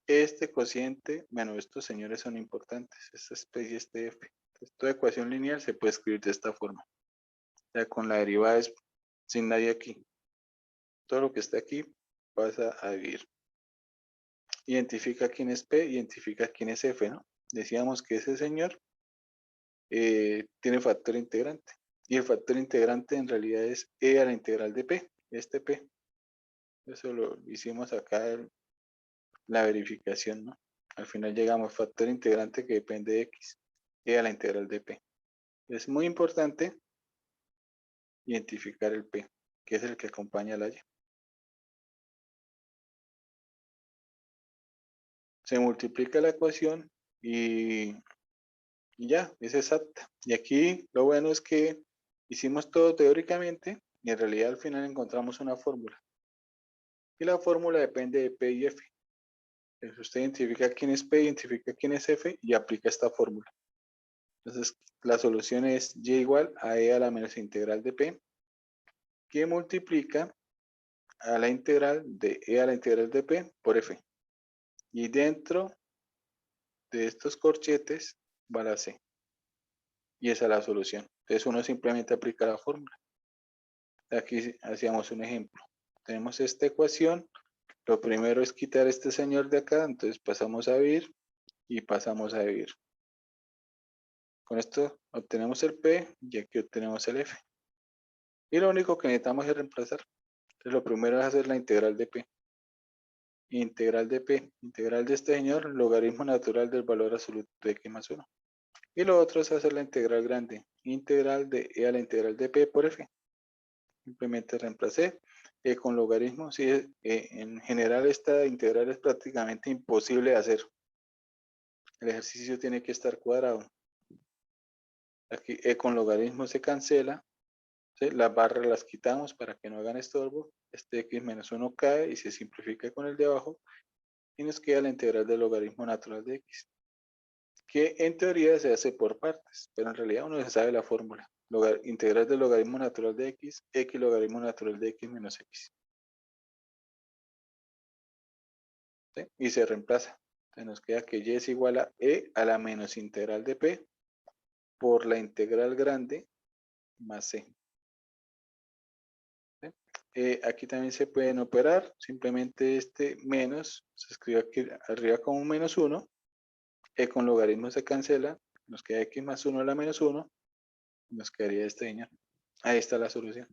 Este cociente, bueno, estos señores son importantes, esta especie, este f. Entonces, toda ecuación lineal se puede escribir de esta forma. Ya con la derivada es sin nadie aquí. Todo lo que está aquí pasa a dividir. Identifica quién es P, identifica quién es F, ¿no? Decíamos que ese señor tiene factor integrante. Y el factor integrante en realidad es E a la integral de P, este P. Eso lo hicimos acá en la verificación, ¿no? Al final llegamos factor integrante que depende de X, E a la integral de P. Es muy importante identificar el P, que es el que acompaña a la Y. Se multiplica la ecuación y ya, es exacta. Y aquí lo bueno es que hicimos todo teóricamente y en realidad al final encontramos una fórmula. Y la fórmula depende de P y F. Entonces usted identifica quién es P, identifica quién es F y aplica esta fórmula. Entonces la solución es y igual a e a la menos integral de P, que multiplica a la integral de e a la integral de P por F. Y dentro de estos corchetes va la C. Y esa es la solución. Entonces uno simplemente aplica la fórmula. Aquí hacíamos un ejemplo. Tenemos esta ecuación. Lo primero es quitar este señor de acá. Entonces pasamos a dividir y pasamos a dividir. Con esto obtenemos el P y aquí obtenemos el F. Y lo único que necesitamos es reemplazar. Entonces lo primero es hacer la integral de P. Integral de P. Integral de este señor, logaritmo natural del valor absoluto de X más 1. Y lo otro es hacer la integral grande. Integral de E a la integral de P por F. Simplemente reemplacé con logaritmo. Sí, en general esta integral es prácticamente imposible de hacer. El ejercicio tiene que estar cuadrado. Aquí con logaritmo se cancela. ¿Sí? Las barras las quitamos para que no hagan estorbo. Este x menos 1 cae y se simplifica con el de abajo. Y nos queda la integral del logaritmo natural de x. Que en teoría se hace por partes, pero en realidad uno ya sabe la fórmula. Integral del logaritmo natural de x, x logaritmo natural de x menos x. ¿Sí? Y se reemplaza. Entonces nos queda que y es igual a e a la menos integral de p por la integral grande más c. ¿Sí? Aquí también se pueden operar. Simplemente este menos se escribe aquí arriba como un menos 1. E con logaritmo se cancela. Nos queda x más 1 a la menos 1. Nos quedaría este señor. Ahí está la solución.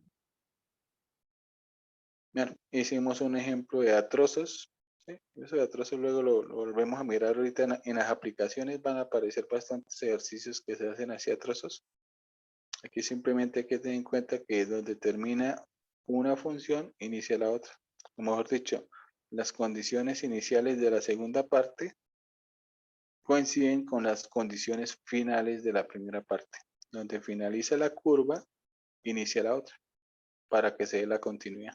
Bueno, hicimos un ejemplo de a trozos. ¿Sí? Eso de a trozos luego lo volvemos a mirar ahorita en las aplicaciones. Van a aparecer bastantes ejercicios que se hacen así a trozos. Aquí simplemente hay que tener en cuenta que donde termina una función, inicia la otra. O mejor dicho, las condiciones iniciales de la segunda parte coinciden con las condiciones finales de la primera parte. Donde finaliza la curva, inicia la otra, para que se dé la continuidad.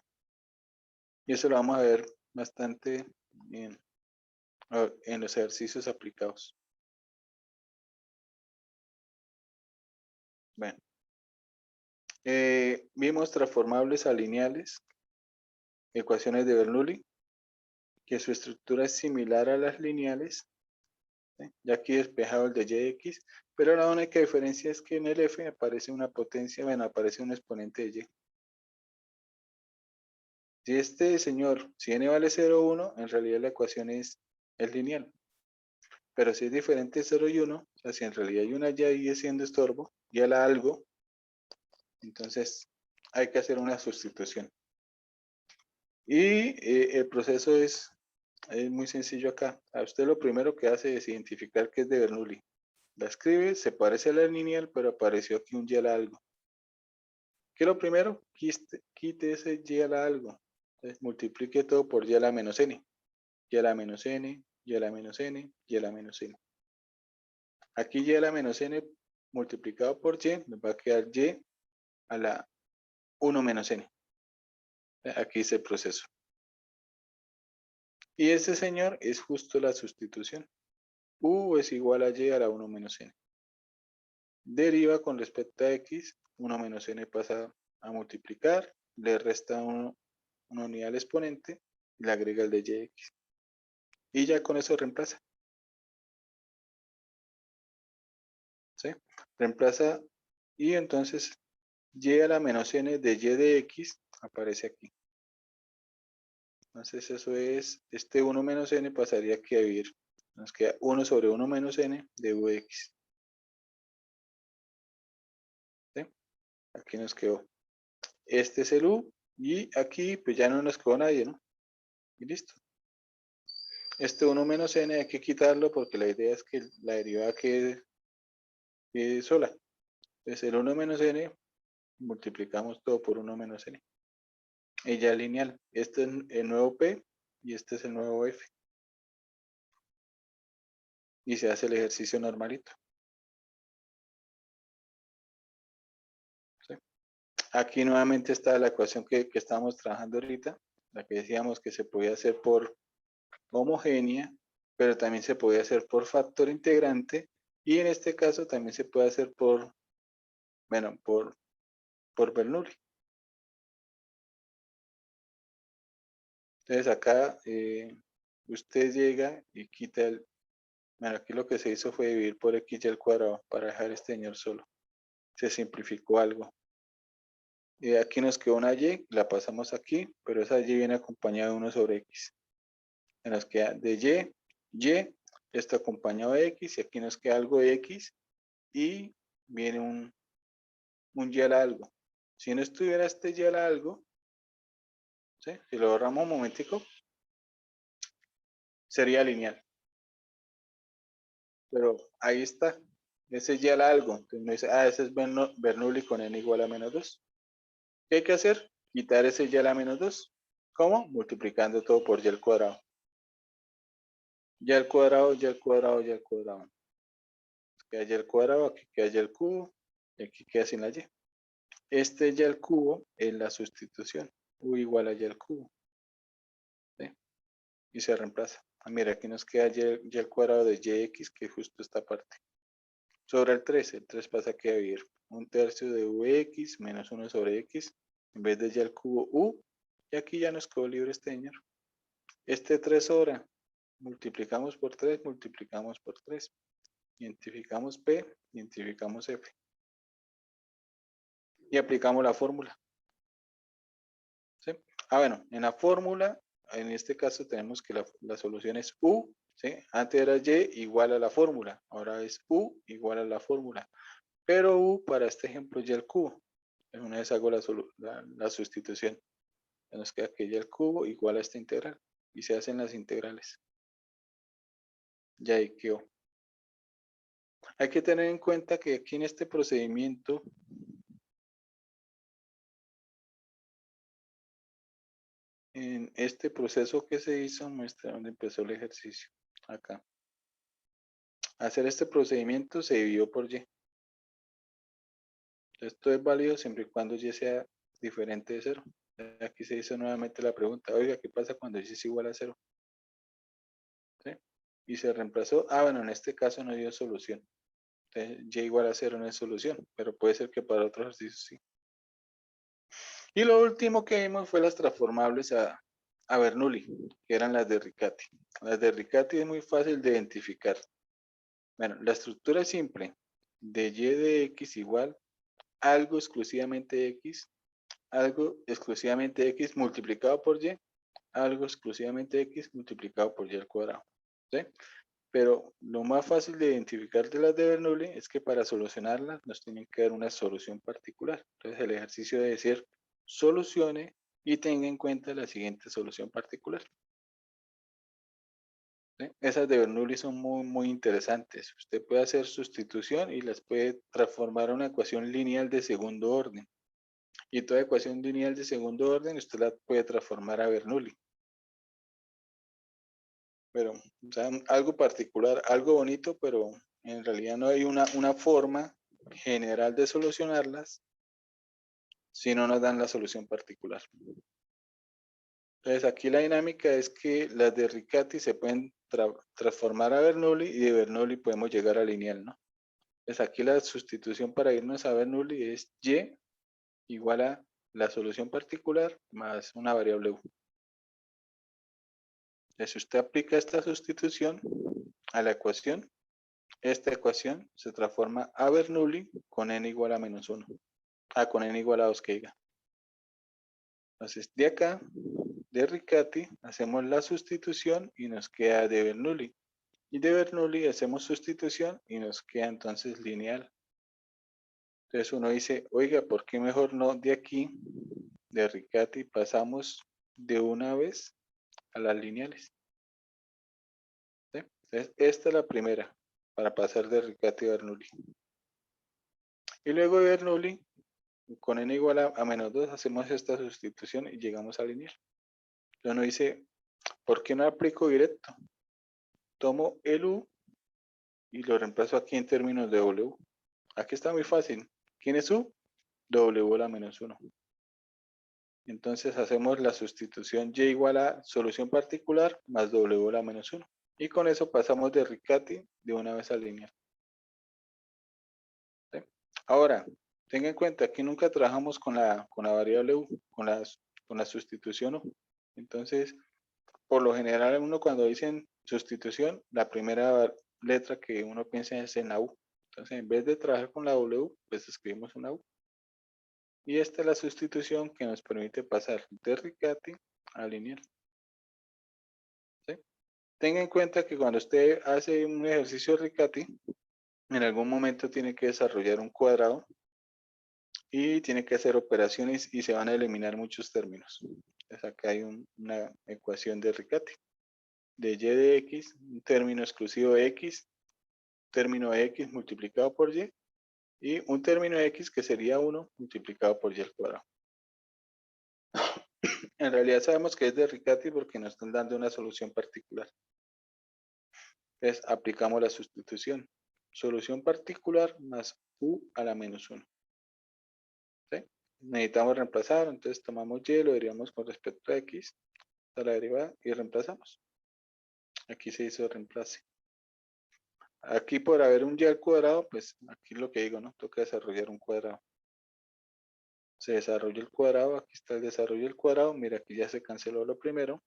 Y eso lo vamos a ver bastante en los ejercicios aplicados. Bueno, vimos transformables a lineales, ecuaciones de Bernoulli, que su estructura es similar a las lineales. ¿Sí? Ya aquí despejado el de yx, pero la única diferencia es que en el f aparece una potencia, bueno, aparece un exponente de y. Si este señor, si n vale 0,1, en realidad la ecuación es lineal. Pero si es diferente 0 y 1, o sea, si en realidad hay una y ahí siendo estorbo, y a la algo, entonces hay que hacer una sustitución. Y el proceso es muy sencillo acá. A usted lo primero que hace es identificar que es de Bernoulli. La escribe, se parece a la lineal, pero apareció aquí un y a la algo. ¿Qué es lo primero? Quite ese y a la algo. Entonces multiplique todo por y a la menos n. Y a la menos n, y a la menos n, y a la menos n. Aquí y a la menos n multiplicado por y, nos va a quedar y a la 1 menos n. Aquí dice el proceso. Y este señor es justo la sustitución. U es igual a y a la 1 menos n. Deriva con respecto a x, 1 menos n pasa a multiplicar, le resta una unidad al exponente y le agrega el de yx. Y ya con eso reemplaza. ¿Sí? Reemplaza y entonces y a la menos n de y de x aparece aquí. Entonces eso es, este 1 menos n pasaría aquí a vivir. Nos queda 1 sobre 1 menos n de ux. ¿Sí? Aquí nos quedó. Este es el u y aquí pues ya no nos quedó nadie, ¿no? Y listo. Este 1 menos n hay que quitarlo porque la idea es que la derivada quede sola. Entonces el 1 menos n multiplicamos todo por 1 menos n. Y ya lineal. Este es el nuevo p y este es el nuevo f. Y se hace el ejercicio normalito. ¿Sí? Aquí nuevamente está la ecuación que estábamos trabajando ahorita, la que decíamos que se podía hacer por homogénea, pero también se podía hacer por factor integrante y en este caso también se puede hacer por, bueno, por Bernoulli. Entonces acá usted llega y quita el, bueno, aquí lo que se hizo fue dividir por x y al cuadrado para dejar este señor solo. Se simplificó algo. Y aquí nos quedó una y, la pasamos aquí, pero esa y viene acompañada de 1 sobre x. Nos queda de y, esto acompañado de x, y aquí nos queda algo de x, y viene un y a la algo. Si no estuviera este y a la algo, ¿sí? Si lo ahorramos un momentico, sería lineal. Pero ahí está, ese y a la algo. Entonces uno dice, ese es Bernoulli con n igual a menos 2. ¿Qué hay que hacer? Quitar ese y a la menos 2. ¿Cómo? Multiplicando todo por y al cuadrado. Y al cuadrado, y al cuadrado, y al cuadrado. Queda y al cuadrado, aquí queda y al cubo, y aquí queda sin la y. Este y al cubo es la sustitución. U igual a y al cubo. ¿Sí? Y se reemplaza. Mira, aquí nos queda y al cuadrado de yx, que es justo esta parte. Sobre el 3 pasa aquí a vivir 1/3 de ux menos 1 sobre x, en vez de y al cubo u, y aquí ya nos quedó libre este señor. Este 3 sobra, multiplicamos por 3, multiplicamos por 3. Identificamos P, identificamos F. Y aplicamos la fórmula. ¿Sí? Bueno, en la fórmula, en este caso tenemos que la solución es U. ¿Sí? Antes era Y igual a la fórmula, ahora es U igual a la fórmula. Pero U para este ejemplo es Y al cubo. Una vez hago la sustitución. Nos queda que Y al cubo igual a esta integral. Y se hacen las integrales. Ya ahí quedó. Hay que tener en cuenta que aquí en este procedimiento, en este proceso que se hizo, muestra dónde empezó el ejercicio. Acá. Hacer este procedimiento se dividió por Y. Esto es válido siempre y cuando Y sea diferente de 0. Aquí se hizo nuevamente la pregunta, oiga, ¿qué pasa cuando Y es igual a 0? ¿Sí? Y se reemplazó. Bueno, en este caso no dio solución. Entonces, Y igual a 0 no es solución, pero puede ser que para otros ejercicios sí. Y lo último que vimos fue las transformables a Bernoulli, que eran las de Riccati. Las de Riccati es muy fácil de identificar. Bueno, la estructura es simple. De Y de X igual algo exclusivamente X, algo exclusivamente X multiplicado por Y, algo exclusivamente X multiplicado por Y al cuadrado. ¿Sí? Pero lo más fácil de identificar de las de Bernoulli es que para solucionarlas nos tienen que dar una solución particular. Entonces el ejercicio debe ser solucione y tenga en cuenta la siguiente solución particular. ¿Sí? Esas de Bernoulli son muy interesantes. Usted puede hacer sustitución y las puede transformar a una ecuación lineal de segundo orden. Y toda ecuación lineal de segundo orden usted la puede transformar a Bernoulli. Pero, o sea, algo particular, algo bonito, pero en realidad no hay una forma general de solucionarlas si no nos dan la solución particular. Entonces, aquí la dinámica es que las de Riccati se pueden transformar a Bernoulli y de Bernoulli podemos llegar a lineal, ¿no? Entonces, aquí la sustitución para irnos a Bernoulli es y igual a la solución particular más una variable u. Entonces, si usted aplica esta sustitución a la ecuación, esta ecuación se transforma a Bernoulli con n igual a menos 1. Con n igual a 2 que diga. Entonces, de acá, de Riccati, hacemos la sustitución y nos queda de Bernoulli. Y de Bernoulli hacemos sustitución y nos queda entonces lineal. Entonces uno dice, oiga, ¿por qué mejor no de aquí, de Riccati, pasamos de una vez a las lineales? ¿Sí? Entonces, esta es la primera, para pasar de Riccati a Bernoulli. Y luego de Bernoulli, con n igual a menos 2, hacemos esta sustitución y llegamos a lineal. Entonces uno dice, ¿por qué no aplico directo? Tomo el u y lo reemplazo aquí en términos de w. Aquí está muy fácil. ¿Quién es u? W a la menos 1. Entonces hacemos la sustitución y igual a solución particular más w a la menos 1. Y con eso pasamos de Riccati de una vez a lineal. ¿Sí? Ahora, tenga en cuenta que nunca trabajamos con la variable u, con la sustitución u. Entonces, por lo general, uno cuando dicen sustitución, la primera letra que uno piensa es en la u. Entonces, en vez de trabajar con la w, pues escribimos una u. Y esta es la sustitución que nos permite pasar de Riccati a lineal. ¿Sí? Tenga en cuenta que cuando usted hace un ejercicio Riccati, en algún momento tiene que desarrollar un cuadrado y tiene que hacer operaciones y se van a eliminar muchos términos. Entonces acá hay una ecuación de Riccati. De y de x, un término exclusivo de x, término de x multiplicado por y, y un término de x que sería 1 multiplicado por y al cuadrado. En realidad sabemos que es de Riccati porque nos están dando una solución particular. Entonces aplicamos la sustitución. Solución particular más u a la menos 1. ¿Sí? Necesitamos reemplazar, entonces tomamos y, lo diríamos con respecto a x, a la derivada, y reemplazamos. Aquí se hizo reemplace. Aquí por haber un y al cuadrado, pues aquí lo que digo, ¿no? Toca desarrollar un cuadrado. Se desarrolla el cuadrado, aquí está el desarrollo del cuadrado, mira aquí ya se canceló lo primero.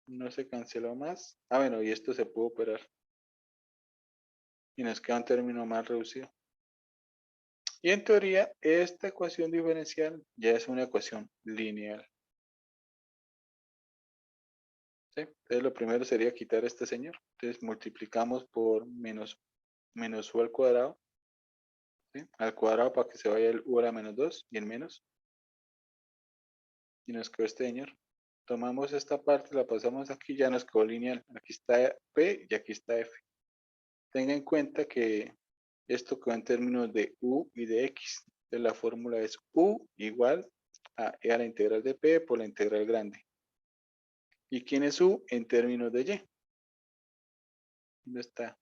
No se canceló más. Bueno, y esto se pudo operar. Y nos queda un término más reducido. Y en teoría, esta ecuación diferencial ya es una ecuación lineal. ¿Sí? Entonces lo primero sería quitar este señor. Entonces multiplicamos por menos u al cuadrado. ¿Sí? Al cuadrado para que se vaya el u a la menos 2 y el menos. Y nos quedó este señor. Tomamos esta parte, la pasamos aquí, ya nos quedó lineal. Aquí está P y aquí está F. Tenga en cuenta que esto quedó en términos de u y de x. Entonces la fórmula es u igual a e a la integral de P por la integral grande. ¿Y quién es u en términos de y? ¿Dónde está?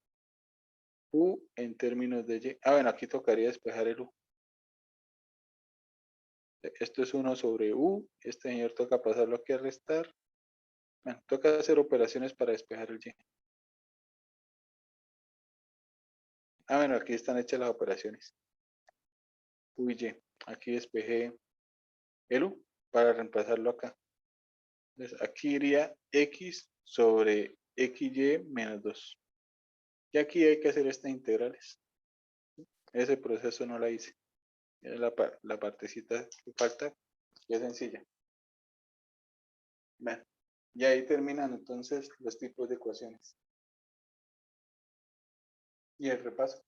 U en términos de y. Bueno, aquí tocaría despejar el u. Esto es 1 sobre u. Este señor toca pasarlo aquí a restar. Bueno, toca hacer operaciones para despejar el y. Bueno, aquí están hechas las operaciones. U y y. Aquí despejé el u para reemplazarlo acá. Entonces aquí iría x sobre xy menos 2. Y aquí hay que hacer estas integrales. Ese proceso no la hice. Es la partecita que falta, que es sencilla. Bueno, y ahí terminan entonces los tipos de ecuaciones. Y el repaso.